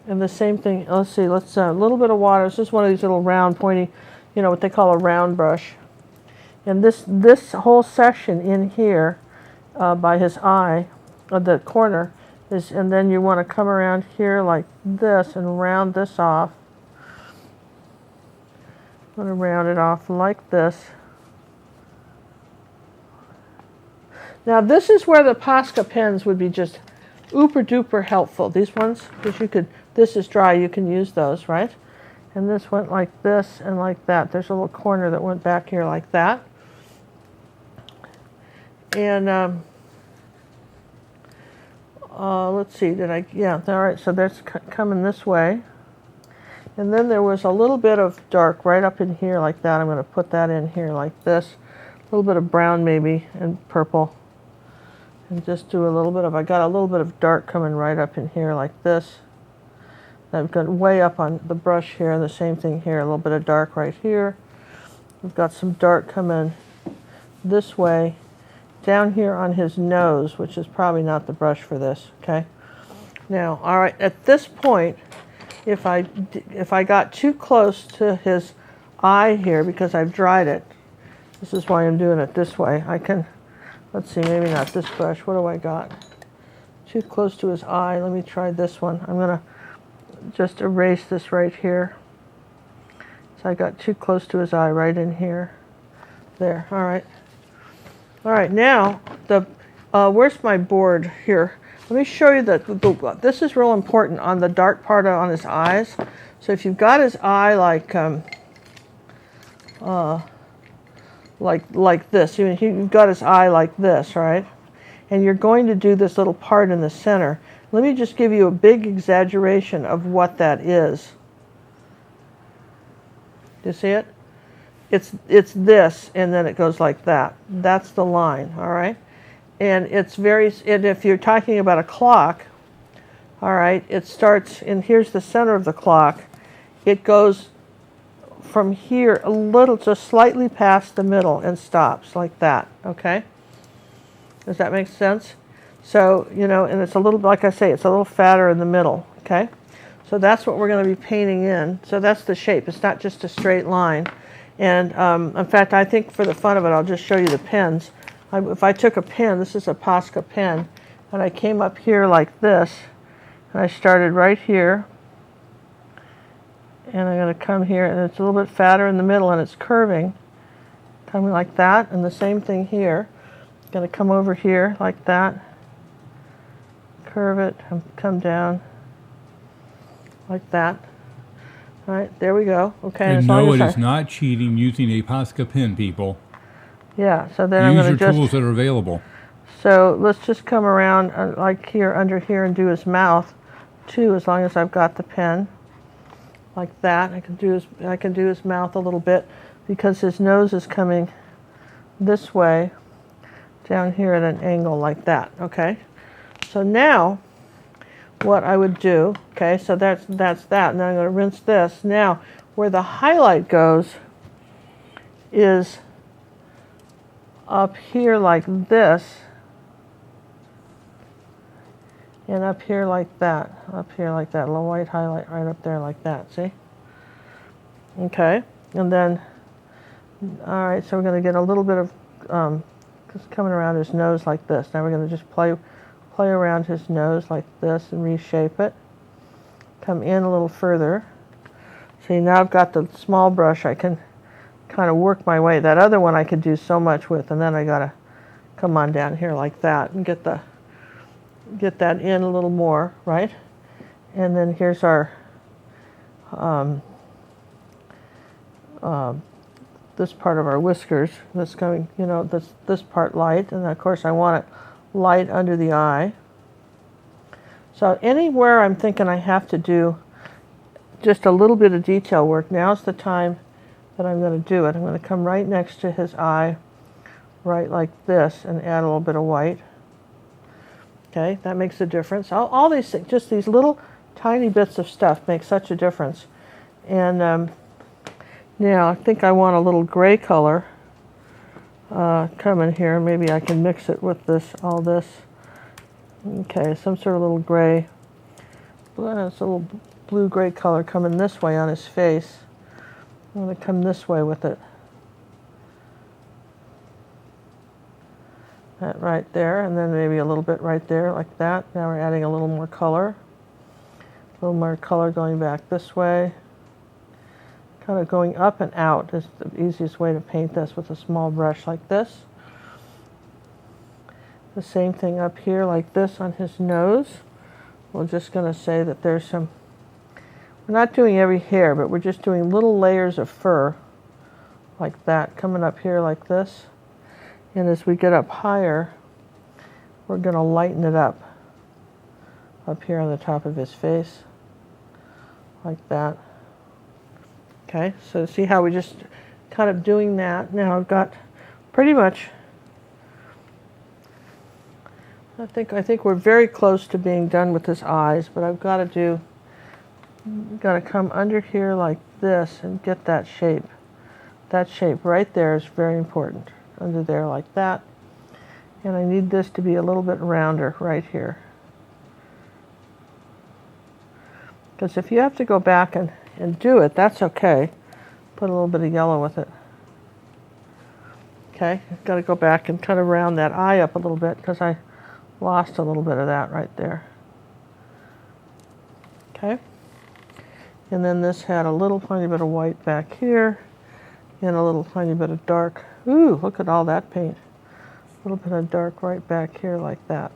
And the same thing, let's see, a little bit of water. It's just one of these little round pointy, what they call a round brush. And this whole section in here by his eye, the corner, and then you want to come around here like this and round this off. I'm going to round it off like this. Now this is where the Posca pens would be just uber duper helpful. These ones, because this is dry, you can use those, right? And this went like this and like that. There's a little corner that went back here like that. And let's see, all right, so that's coming this way. And then there was a little bit of dark right up in here like that. I'm going to put that in here like this. A little bit of brown maybe and purple. And just do I got a little bit of dark coming right up in here like this. I've got way up on the brush here, and the same thing here, a little bit of dark right here. We've got some dark coming this way, down here on his nose, which is probably not the brush for this, okay? Now, all right, at this point, if I got too close to his eye here, because I've dried it, this is why I'm doing it this way. I can, let's see, maybe not this brush. What do I got? Too close to his eye. Let me try this one. I'm going to just erase this right here. So I got too close to his eye right in here. There, all right. All right, now, where's my board here? Let me show you this is real important on the dark part on his eyes. So if you've got his eye like this, you've got his eye like this, right? And you're going to do this little part in the center. Let me just give you a big exaggeration of what that is. Do you see it? It's this, and then it goes like that. That's the line, all right? And and if you're talking about a clock, all right, it starts, and here's the center of the clock. It goes from here a little, just slightly past the middle and stops like that, okay? Does that make sense? So, and it's a little, like I say, it's a little fatter in the middle, okay? So that's what we're going to be painting in. So that's the shape. It's not just a straight line. And in fact, I think for the fun of it, I'll just show you the pens. If I took a pen, this is a Posca pen, and I came up here like this, and I started right here, and I'm going to come here, and it's a little bit fatter in the middle, and it's curving, coming like that, and the same thing here. I'm going to come over here like that, curve it, and come down like that. All right, there we go. Okay, And as no, long it as is not cheating using a Posca pen, people. yeah, so then I'm Use going your to tools just, that are available. so let's just come around like here, under here, and do his mouth too, as long as I've got the pen. Like that. I can do his mouth a little bit because his nose is coming this way down here at an angle like that. Okay, so now what I would do, okay, so that's that, and then I'm going to rinse this. Now where the highlight goes is up here like this, and up here like that, a little white highlight right up there like that, see? Okay, and then, all right, so we're going to get a little bit of, just coming around his nose like this. Now we're going to just play around his nose like this and reshape it. Come in a little further. See, now I've got the small brush, I can kind of work my way. That other one I could do so much with, and then I got to come on down here like that and get that in a little more, right? And then here's our this part of our whiskers that's going, you know, this part light, and of course I want it light under the eye. So anywhere I'm thinking I have to do just a little bit of detail work, now's the time that I'm going to do it. I'm going to come right next to his eye, right like this, and add a little bit of white. Okay, that makes a difference. All these things, just these little tiny bits of stuff make such a difference. And now I think I want a little gray color come in here. Maybe I can mix it with all this. Okay, some sort of little gray. It's a little blue-gray color coming this way on his face. I'm going to come this way with it. That right there, and then maybe a little bit right there like that. Now we're adding a little more color. A little more color going back this way. Kind of going up and out is the easiest way to paint this with a small brush like this. The same thing up here like this on his nose. We're just going to say that there's some, we're not doing every hair, but we're just doing little layers of fur like that coming up here like this. And as we get up higher, we're going to lighten it up here on the top of his face like that. Okay, so see how we just kind of doing that. Now I've got pretty much, I think we're very close to being done with his eyes, but I've got to come under here like this and get that shape. That shape right there is very important. Under there like that. And I need this to be a little bit rounder right here. Because if you have to go back and do it, that's okay. Put a little bit of yellow with it. Okay, I've got to go back and kind of round that eye up a little bit because I lost a little bit of that right there. Okay, and then this had a little tiny bit of white back here and a little tiny bit of dark. Ooh, look at all that paint. A little bit of dark right back here like that.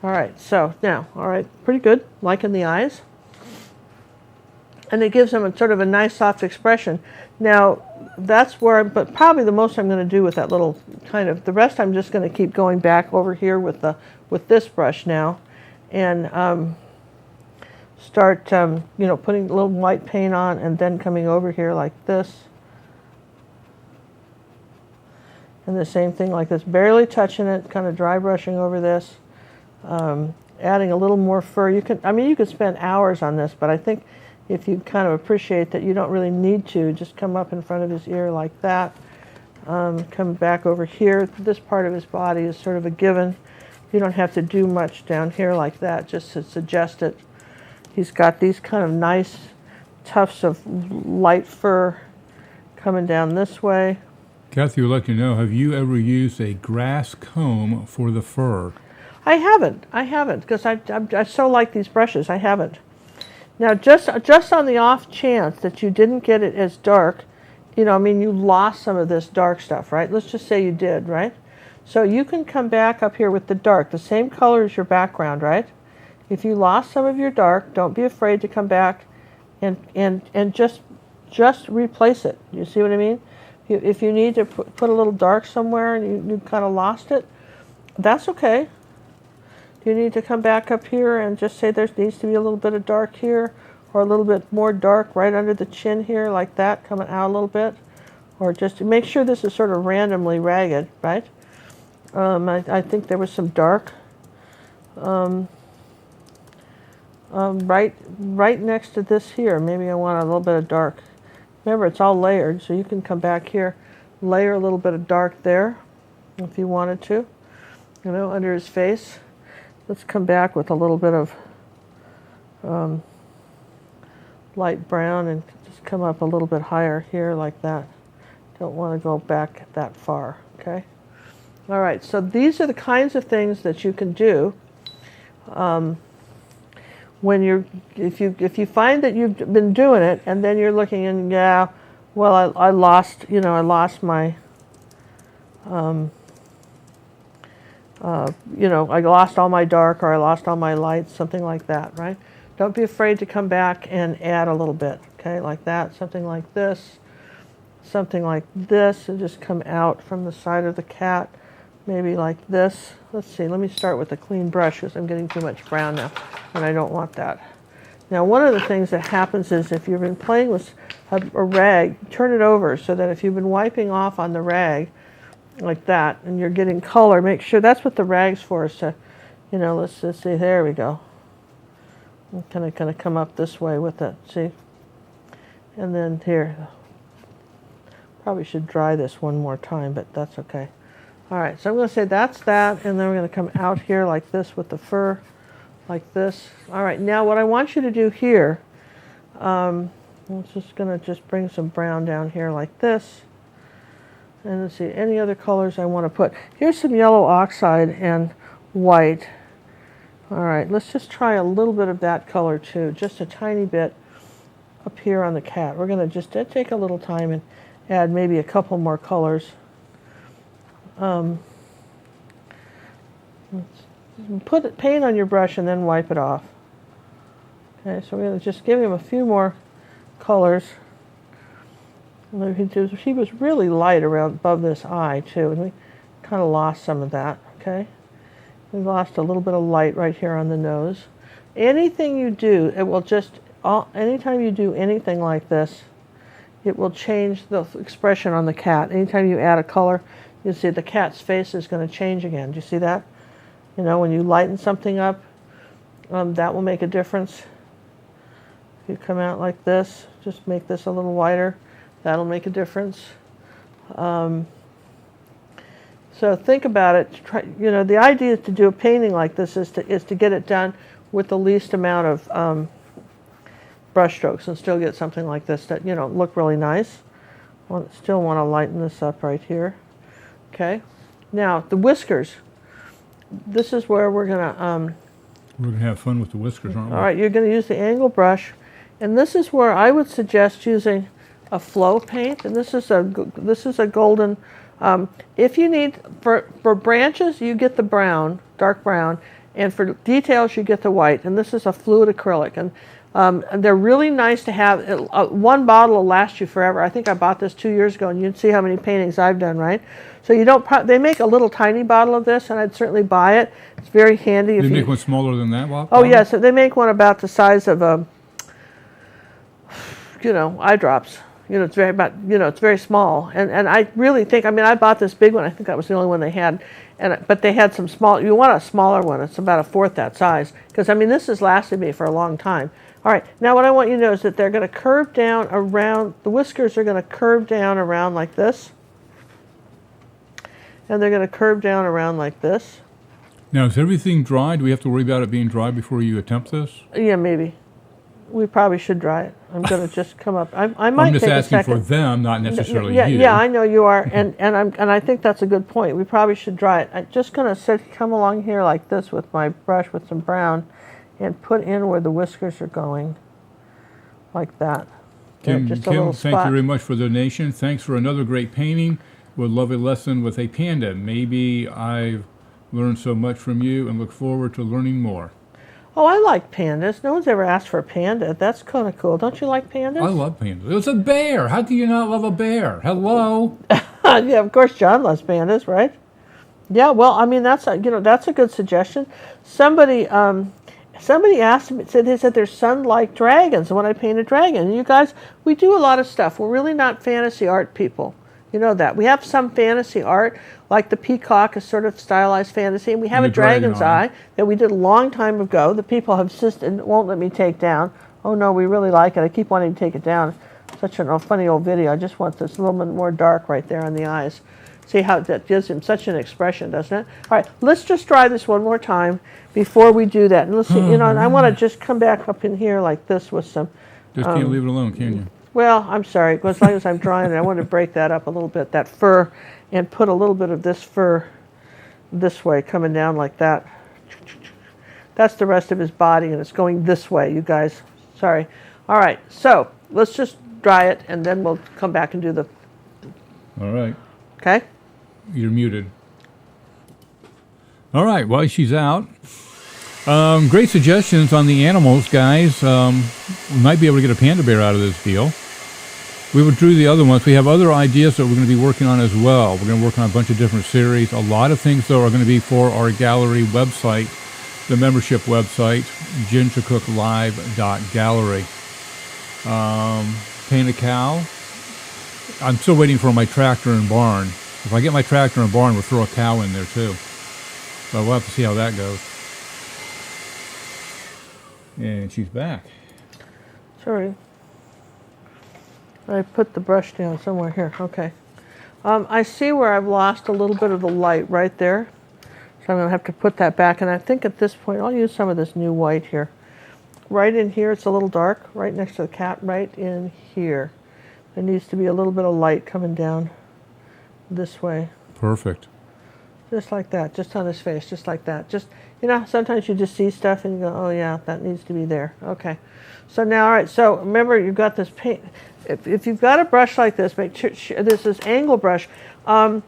All right, so now, all right, pretty good, liking the eyes. And it gives them a sort of a nice soft expression. Now, that's where, but probably the most I'm going to do with that little kind of, the rest I'm just going to keep going back over here with this brush now, and start, you know, putting a little white paint on, and then coming over here like this. And the same thing like this, barely touching it, kind of dry brushing over this, adding a little more fur. You could spend hours on this, but I think if you kind of appreciate that you don't really need to, just come up in front of his ear like that, come back over here. This part of his body is sort of a given. You don't have to do much down here like that, just to suggest it. He's got these kind of nice tufts of light fur coming down this way. Kathy would like to know, have you ever used a grass comb for the fur? I haven't, because I so like these brushes. I haven't. Now, just on the off chance that you didn't get it as dark, you know, I mean, you lost some of this dark stuff, right? Let's just say you did, right? So you can come back up here with the dark, the same color as your background, right? If you lost some of your dark, don't be afraid to come back and just replace it. You see what I mean? If you need to put a little dark somewhere and you kind of lost it, that's okay. You need to come back up here and just say there needs to be a little bit of dark here, or a little bit more dark right under the chin here, like that, coming out a little bit. Or just to make sure this is sort of randomly ragged, right? I think there was some dark right next to this here. Maybe I want a little bit of dark. Remember, it's all layered, so you can come back here, layer a little bit of dark there, if you wanted to, you know, under his face. Let's come back with a little bit of light brown and just come up a little bit higher here like that. Don't want to go back that far, okay? All right, so these are the kinds of things that you can do when if you find that you've been doing it and then you're looking and, yeah, well, I lost my I lost all my dark, or I lost all my lights, something like that, right? Don't be afraid to come back and add a little bit, okay, like that, something like this, and just come out from the side of the cat, maybe like this. Let's see, let me start with a clean brush because I'm getting too much brown now, and I don't want that. Now, one of the things that happens is if you've been playing with a rag, turn it over so that if you've been wiping off on the rag, like that, and you're getting color, make sure that's what the rag's for, so, you know, let's just see, there we go. I'm kind of come up this way with it, see? And then here, probably should dry this one more time, but that's okay. All right, so I'm going to say that's that, and then we're going to come out here like this with the fur, like this. All right, now what I want you to do here, I'm just going to bring some brown down here like this. And let's see, any other colors I want to put. Here's some yellow oxide and white. All right, let's just try a little bit of that color too, just a tiny bit up here on the cat. We're going to just take a little time and add maybe a couple more colors. Paint on your brush and then wipe it off. Okay, so we're going to just give him a few more colors. He was really light around above this eye too, and we kind of lost some of that, okay? We lost a little bit of light right here on the nose. Anything you do, it will anytime you do anything like this, it will change the expression on the cat. Anytime you add a color, you'll see the cat's face is going to change again. Do you see that? You know, when you lighten something up, that will make a difference. If you come out like this, just make this a little wider. That'll make a difference. So think about it. The idea to do a painting like this is to get it done with the least amount of brush strokes and still get something like this that, look really nice. Still want to lighten this up right here. Okay. Now, the whiskers. This is where we're going to... we're going to have fun with the whiskers, aren't we? All right, you're going to use the angle brush. And this is where I would suggest using a flow paint, and this is a golden. If you need for branches, you get the brown, dark brown, and for details, you get the white. And this is a fluid acrylic, and they're really nice to have. One bottle will last you forever. I think I bought this 2 years ago, and you'd see how many paintings I've done, right? So you don't. They make a little tiny bottle of this, and I'd certainly buy it. It's very handy. They make one smaller than that, Bob? Oh yes, they make one about the size of eye drops. It's very small, and I really think, I bought this big one. I think that was the only one they had, but they had some small. You want a smaller one. It's about a fourth that size, because this has lasted me for a long time. All right, now what I want you to know is that they're going to curve down around. The whiskers are going to curve down around like this, and they're going to curve down around like this. Now, is everything dry? Do we have to worry about it being dry before you attempt this? Yeah, maybe. We probably should dry it. I'm going to just come up. I might I'm just take a asking second. for them, not necessarily Yeah, you. yeah, I know you are, and I think that's a good point. We probably should dry it. I'm just going to come along here like this with my brush with some brown, and put in where the whiskers are going, like that. Kim, just a little thank spot. you very much for the donation. Thanks for another great painting. Would love a lesson with a panda. Maybe I've learned so much from you and look forward to learning more. Oh, I like pandas. No one's ever asked for a panda. That's kind of cool. Don't you like pandas? I love pandas. It's a bear. How do you not love a bear? Hello. Yeah, of course John loves pandas, right? Yeah, well, I mean that's that's a good suggestion. Somebody asked me, they said their son liked dragons when I paint a dragon. And you guys, we do a lot of stuff. We're really not fantasy art people. You know that. We have some fantasy art, like the peacock is sort of stylized fantasy, and we have And a the dragon dragon's eye. eye that we did a long time ago. The people have insisted, won't let me take down. Oh no, we really like it. I keep wanting to take it down. Such a funny old video. I just want this a little bit more dark right there on the eyes. See how that gives him such an expression, doesn't it? All right, let's just try this one more time before we do that. And let's see, and I want to just come back up in here like this with some. Just can't leave it alone, can you? Well, I'm sorry. As long as I'm drawing it, I want to break that up a little bit, that fur, and put a little bit of this fur this way, coming down like that. That's the rest of his body, and it's going this way, you guys. Sorry. All right, so let's just dry it, and then we'll come back and do the... All right. Okay? You're muted. All right, while she's out. Great suggestions on the animals, guys. We might be able to get a panda bear out of this deal. We withdrew the other ones. We have other ideas that we're going to be working on as well. We're going to work on a bunch of different series. A lot of things, though, are going to be for our gallery website, the membership website, gingercooklive.gallery. Paint a cow. I'm still waiting for my tractor and barn. If I get my tractor and barn, we'll throw a cow in there, too. But we'll have to see how that goes. And she's back. Sorry. I put the brush down somewhere here. Okay. I see where I've lost a little bit of the light right there. So I'm going to have to put that back. And I think at this point, I'll use some of this new white here. Right in here, it's a little dark. Right next to the cat, right in here. There needs to be a little bit of light coming down this way. Perfect. Just like that. Just on his face. Just like that. Just, sometimes you just see stuff and you go, oh yeah, that needs to be there. Okay. So now, all right. So remember, you've got this paint. If you've got a brush like this, make sure this is angle brush. I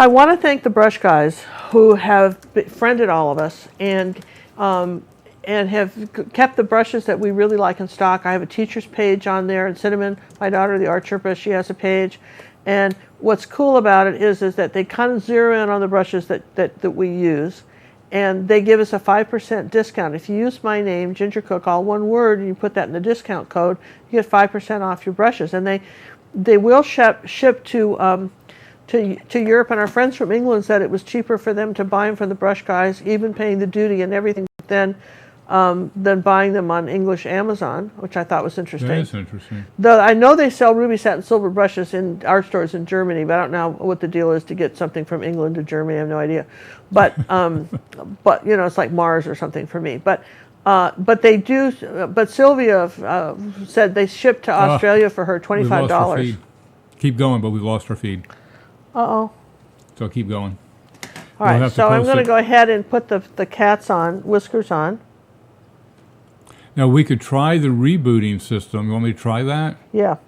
want to thank the brush guys who have befriended all of us and have kept the brushes that we really like in stock. I have a teacher's page on there, and Cinnamon, my daughter, the art therapist, she has a page. And what's cool about it is that they kind of zero in on the brushes that we use. And they give us a 5% discount. If you use my name, Ginger Cook, all one word, and you put that in the discount code, you get 5% off your brushes. And they will ship to Europe. And our friends from England said it was cheaper for them to buy them from the brush guys, even paying the duty and everything, than buying them on English Amazon, which I thought was interesting. That is interesting. Though I know they sell ruby satin silver brushes in art stores in Germany, but I don't know what the deal is to get something from England to Germany. I have no idea. But but it's like Mars or something for me. But they do. But Sylvia said they shipped to Australia for her $25. Keep going, but we've lost our feed. Uh-oh. So keep going. All right. So I'm going to go ahead and put the cat's whiskers on. Now, we could try the rebooting system. You want me to try that? Yeah.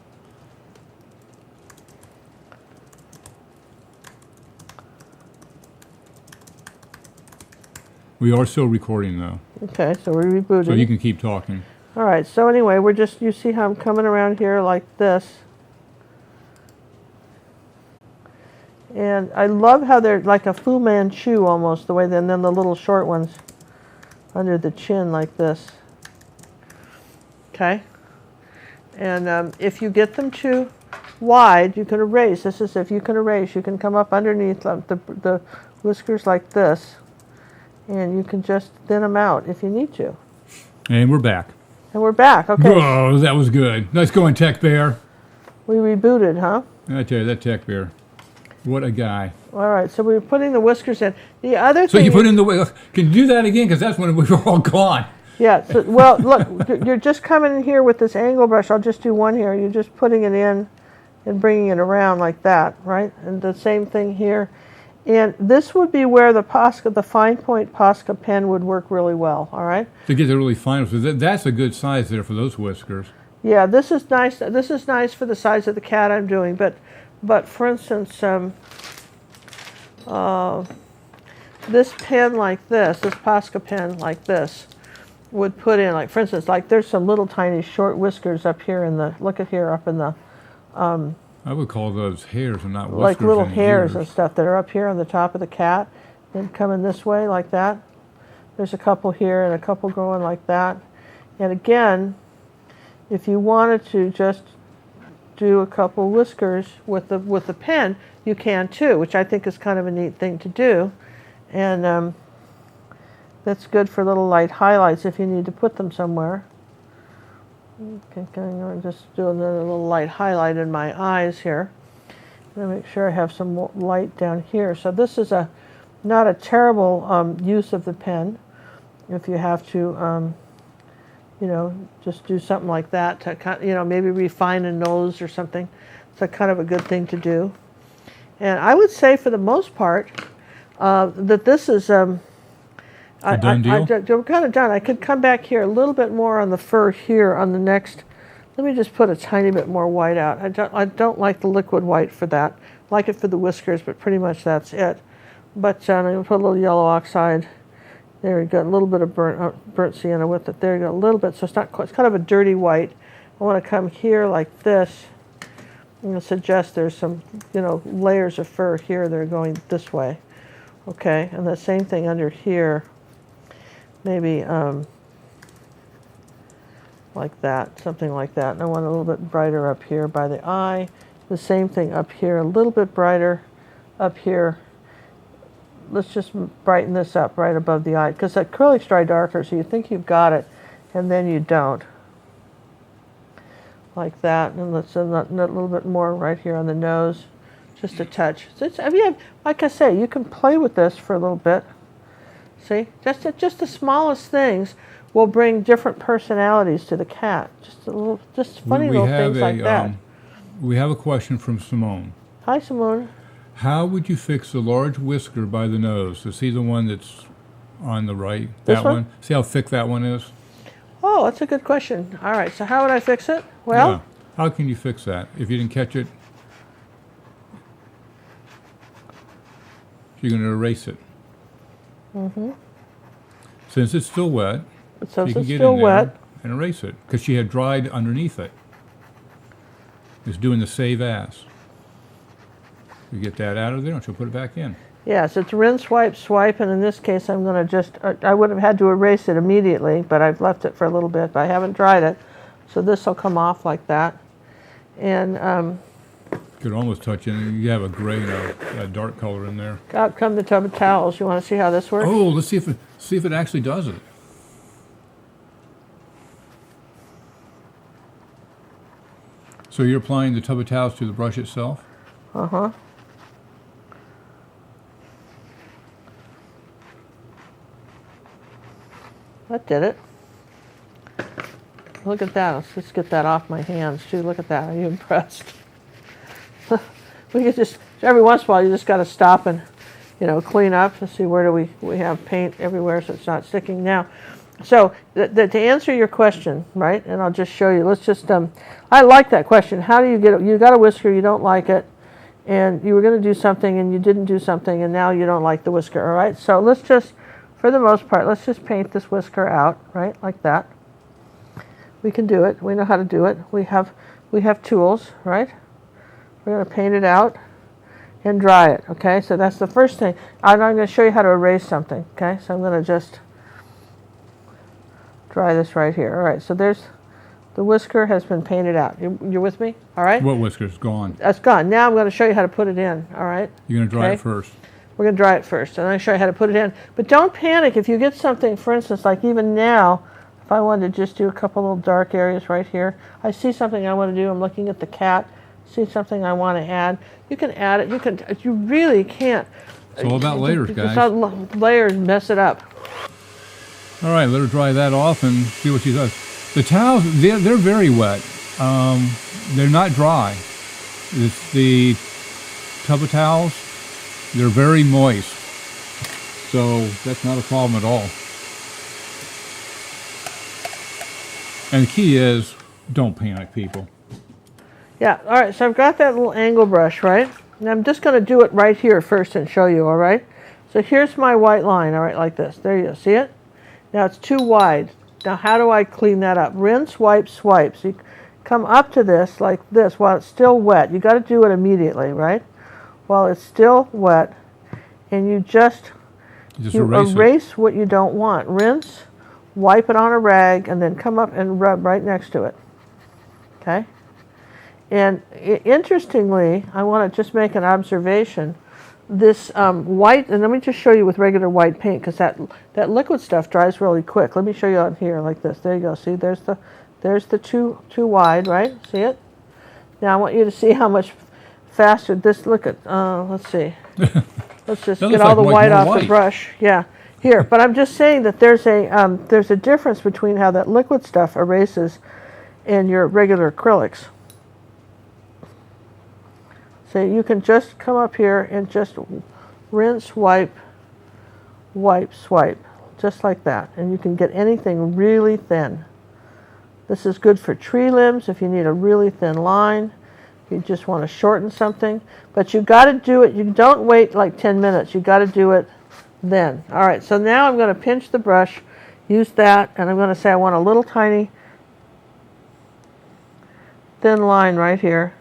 We are still recording, though. Okay, so we're rebooting. So you can keep talking. All right, so anyway, you see how I'm coming around here like this. And I love how they're like a Fu Manchu almost, the way and then the little short ones under the chin like this. Okay, and if you get them too wide, you can erase. This is if you can erase. You can come up underneath the whiskers like this, and you can just thin them out if you need to. And we're back. And we're back. Okay. Oh, that was good. Nice going, Tech Bear. We rebooted, huh? I tell you, that Tech Bear, what a guy. All right, so we're putting the whiskers in. The other thing. So you put in the. Can you do that again? Because that's when we were all gone. Yeah, so, well, look, you're just coming in here with this angle brush. I'll just do one here. You're just putting it in and bringing it around like that, right? And the same thing here. And this would be where the Posca, the fine point Posca pen would work really well, all right? To get the really fine, so that's a good size there for those whiskers. Yeah, this is nice. This is nice for the size of the cat I'm doing. But for instance, this pen like this Posca pen like this, would put in, like, for instance, like there's some little tiny short whiskers up here in the, look at here up in the, I would call those hairs and not whiskers. like little and hairs ears. and stuff that are up here on the top of the cat, and coming this way like that. There's a couple here and a couple going like that. And again, if you wanted to just do a couple whiskers with the pen, you can too, which I think is kind of a neat thing to do. And that's good for little light highlights if you need to put them somewhere. Okay, I'm going to just do another little light highlight in my eyes here. I'm going to make sure I have some light down here. So this is not a terrible use of the pen if you have to, you know, just do something like that to, you know, maybe refine a nose or something. It's a kind of a good thing to do. And I would say for the most part that this is a done deal? I'm kind of done. I could come back here a little bit more on the fur here on the next. Let me just put a tiny bit more white out. I don't like the liquid white for that. I like it for the whiskers, but pretty much that's it. But I'm going to put a little yellow oxide. There you go. A little bit of burnt sienna with it. There you go. A little bit. So it's not quite, it's kind of a dirty white. I want to come here like this. I'm going to suggest there's some, you know, layers of fur here that are going this way. Okay, and the same thing under here. Maybe like that, something like that. And I want a little bit brighter up here by the eye. The same thing up here, a little bit brighter up here. Let's just brighten this up right above the eye, because acrylics dry darker, so you think you've got it, and then you don't. Like that, and let's a little bit more right here on the nose, just a touch. So it's, I mean, like I say, you can play with this for a little bit. See, just the smallest things will bring different personalities to the cat. Just funny little things like that. We have a question from Simone. Hi, Simone. How would you fix the large whisker by the nose? To see the one that's on the right, This that one? one. See how thick that one is? Oh, that's a good question. All right, so how would I fix it? Well, Yeah. How can you fix that if you didn't catch it? You're going to erase it. mm-hmm. Since it's still wet, So you can it's get still in there wet. and erase it, because she had dried underneath it. It's doing the save as. You get that out of there, and she'll put it back in. Yes, it's rinse, wipe, swipe, and in this case I'm going to just, I would have had to erase it immediately, but I've left it for a little bit, but I haven't dried it. So this will come off like that. And You could almost touch it, and you have a gray and a dark color in there. out come the tub of towels. You want to see how this works? Oh, let's see if it actually does it. So you're applying the tub of towels to the brush itself? Uh-huh. That did it. Look at that. Let's just get that off my hands, too. Look at that. Are you impressed? We could just, every once in a while, you just got to stop and, you know, clean up to see where do we have paint everywhere so it's not sticking. Now, so to answer your question, right, and I'll just show you. Let's just, I like that question. How do you get it? You got a whisker, you don't like it, and you were going to do something and you didn't do something, and now you don't like the whisker, all right? So let's just, for the most part, let's just paint this whisker out, right, like that. We can do it. We know how to do it. We have tools, right? We're going to paint it out and dry it, okay? So that's the first thing. I'm going to show you how to erase something, okay? So I'm going to just dry this right here. All right, so there's, the whisker has been painted out. You're with me? All right? What whisker's gone? That's gone. Now I'm going to show you how to put it in, all right? You're going to dry Okay. it first. We're going to dry it first, and I'm going to show you how to put it in. But don't panic if you get something, for instance, like even now, if I wanted to just do a couple little dark areas right here, I see something I want to do, I'm looking at the cat, see something I want to add, you can add it. You really can't. It's all about layers, guys. Layers mess it up. All right, let her dry that off and see what she does. The towels, they're very wet. They're not dry. It's the tub of towels, they're very moist. So that's not a problem at all. And the key is, don't panic, people. Yeah, all right, so I've got that little angle brush, right? And I'm just going to do it right here first and show you, all right? So here's my white line, all right, like this. There you go, see it? Now it's too wide. Now how do I clean that up? Rinse, wipe, swipe. So you come up to this like this while it's still wet. You got to do it immediately, right? While it's still wet, and you erase what you don't want. Rinse, wipe it on a rag, and then come up and rub right next to it. Okay? And interestingly, I want to just make an observation. This white, and let me just show you with regular white paint, because that liquid stuff dries really quick. Let me show you on here like this. There you go. See, there's the too wide, right? See it? Now I want you to see how much faster this. Look at. Let's see. Let's just get all the white off the brush. Yeah, here. But I'm just saying that there's a difference between how that liquid stuff erases and your regular acrylics. So you can just come up here and just rinse, wipe, wipe, swipe, just like that. And you can get anything really thin. This is good for tree limbs if you need a really thin line. If you just want to shorten something. But you got to do it. You don't wait like 10 minutes. You got to do it then. All right, so now I'm going to pinch the brush, use that, and I'm going to say I want a little tiny thin line right here.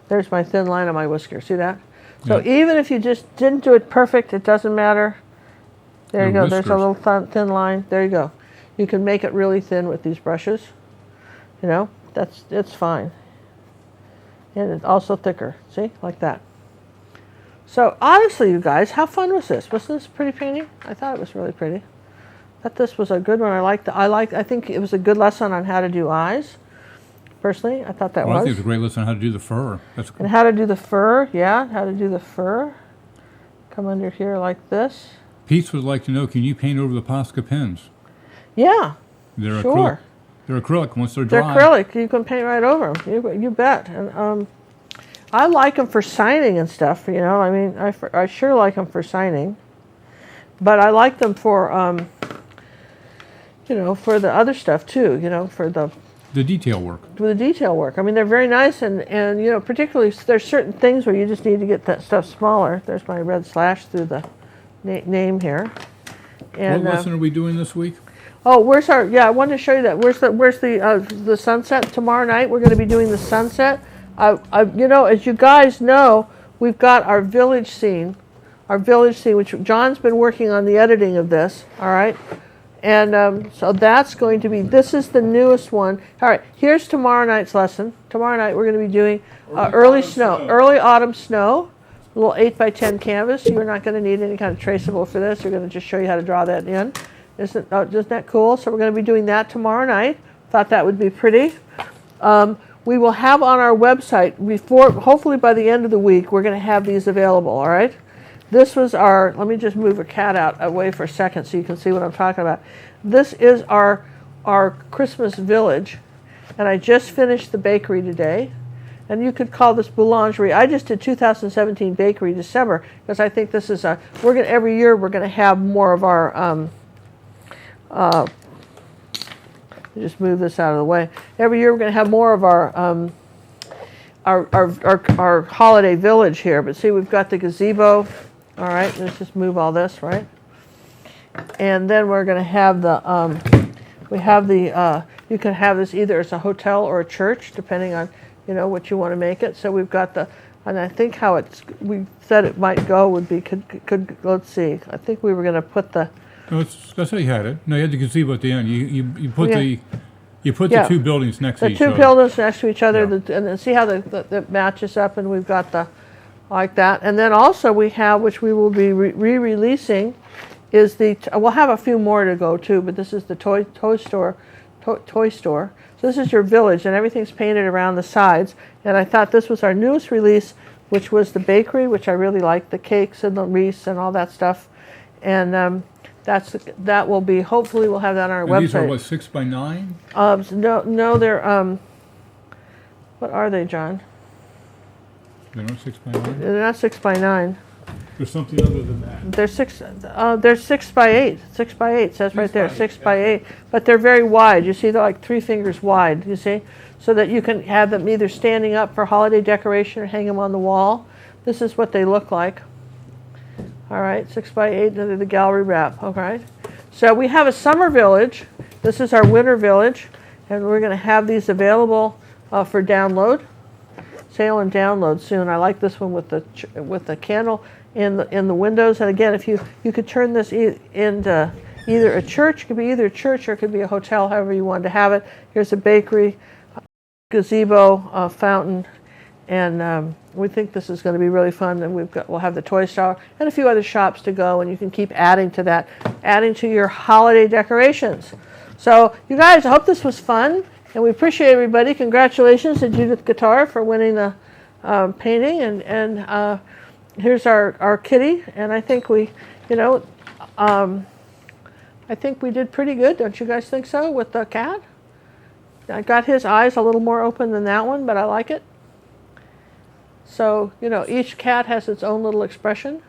There's my thin line on my whisker. See that? So even if you just didn't do it perfect, it doesn't matter. There you go. There's a little thin line. There you go. You can make it really thin with these brushes. You know, it's fine. And it's also thicker. See? Like that. So honestly, you guys, how fun was this? Wasn't this a pretty painting? I thought it was really pretty. I thought this was a good one. I think it was a good lesson on how to do eyes. Personally, I thought that was. I think it's a great lesson on how to do the fur. That's cool. And how to do the fur, yeah, how to do the fur. Come under here like this. Pete would like to know, can you paint over the Posca pens? Yeah, they're sure. Acrylic. They're acrylic once they're dry. They're acrylic. You can paint right over them. You bet. And I like them for signing and stuff. You know, I mean, I sure like them for signing. But I like them for, you know, for the other stuff too. You know, for the detail work. For the detail work. I mean, they're very nice, and you know, particularly there's certain things where you just need to get that stuff smaller. There's my red slash through the name here. And what lesson are we doing this week? Oh, where's our? Yeah, I wanted to show you that. Where's the sunset tomorrow night? We're going to be doing the sunset. You know, as you guys know, we've got our village scene, which John's been working on the editing of this. All right. And so that's going to be, this is the newest one. All right, here's tomorrow night's lesson. Tomorrow night we're going to be doing early autumn snow, a little 8x10 canvas. You're not going to need any kind of traceable for this. We're going to just show you how to draw that in. Isn't that cool? So we're going to be doing that tomorrow night. Thought that would be pretty. We will have on our website, hopefully by the end of the week, we're going to have these available, all right? This was let me just move a cat out away for a second so you can see what I'm talking about. This is our Christmas village, and I just finished the bakery today. And you could call this boulangerie. I just did 2017 bakery December because I think this is every year we're going to have more of our, just move this out of the way. Every year we're going to have more of our holiday village here. But see, we've got the gazebo. All right, let's just move all this, right? And then we're going to have you can have this either as a hotel or a church, depending on, you know, what you want to make it. So we've got and I think how we said it might go would be, let's see, I think we were going to put the. No, that's how you had it. No, you had the gazebo at the end. You put the two buildings next to each other. The two buildings next to each other, and then see how the matches up, and we've got like that. And then also we have, which we will be re-releasing, is we'll have a few more to go too, but this is the toy store. So this is your village, and everything's painted around the sides. And I thought this was our newest release, which was the bakery, which I really liked, the cakes and the wreaths and all that stuff. and that will be, hopefully we'll have that on our website. These are what, 6 by 9? No, they're what are they, John? They're not 6 by 9? They're not 6 by 9. There's something other than that. They're 6 by 8. 6 by 8 says right there, 6 by 8. But they're very wide. You see, they're like 3 fingers wide. You see, so that you can have them either standing up for holiday decoration or hang them on the wall. This is what they look like. All right, 6 by 8. They're the gallery wrap. All right. So we have a summer village. This is our winter village, and we're going to have these available for download. Sale and download soon. I like this one with the candle in the windows. And again, if you could turn this into either a church, it could be either a church or it could be a hotel, however you wanted to have it. Here's a bakery, gazebo, fountain, and we think this is going to be really fun. And we'll have the toy store and a few other shops to go, and you can keep adding to that, adding to your holiday decorations. So you guys, I hope this was fun. And we appreciate everybody. Congratulations to Judith Guitar for winning the painting. And here's our kitty. And I think I think we did pretty good. Don't you guys think so with the cat? I got his eyes a little more open than that one, but I like it. So, each cat has its own little expression.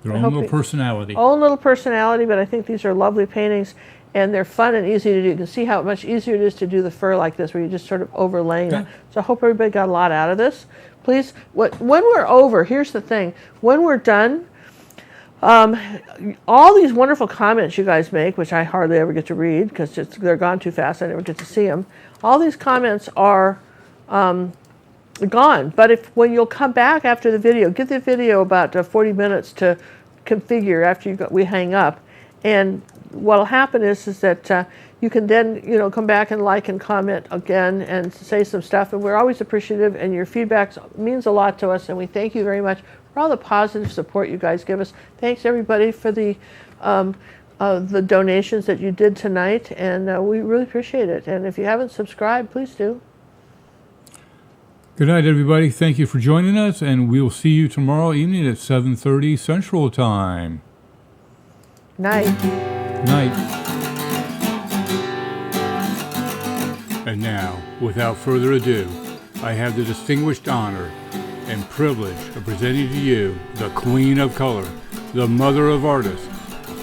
Their own little personality. Own little personality, but I think these are lovely paintings. And they're fun and easy to do. You can see how much easier it is to do the fur like this, where you're just sort of overlaying it. So I hope everybody got a lot out of this. Please, when we're over, here's the thing. When we're done, all these wonderful comments you guys make, which I hardly ever get to read because they're gone too fast, I never get to see them. All these comments are gone. But when you'll come back after the video, give the video about 40 minutes to configure after we hang up. And what'll happen is that you can then come back and like and comment again and say some stuff, and we're always appreciative, and your feedback means a lot to us, and we thank you very much for all the positive support you guys give us. Thanks everybody for the donations that you did tonight, and we really appreciate it. And if you haven't subscribed, please do. Good night, everybody. Thank you for joining us, and we'll see you tomorrow evening at 7:30 Central Time. Night. Night. And now, without further ado, I have the distinguished honor and privilege of presenting to you the Queen of Color, the Mother of Artists,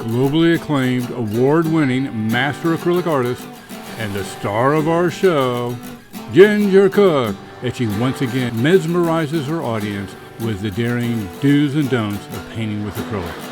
globally acclaimed, award-winning master acrylic artist, and the star of our show, Ginger Cook, as she once again mesmerizes her audience with the daring do's and don'ts of painting with acrylic.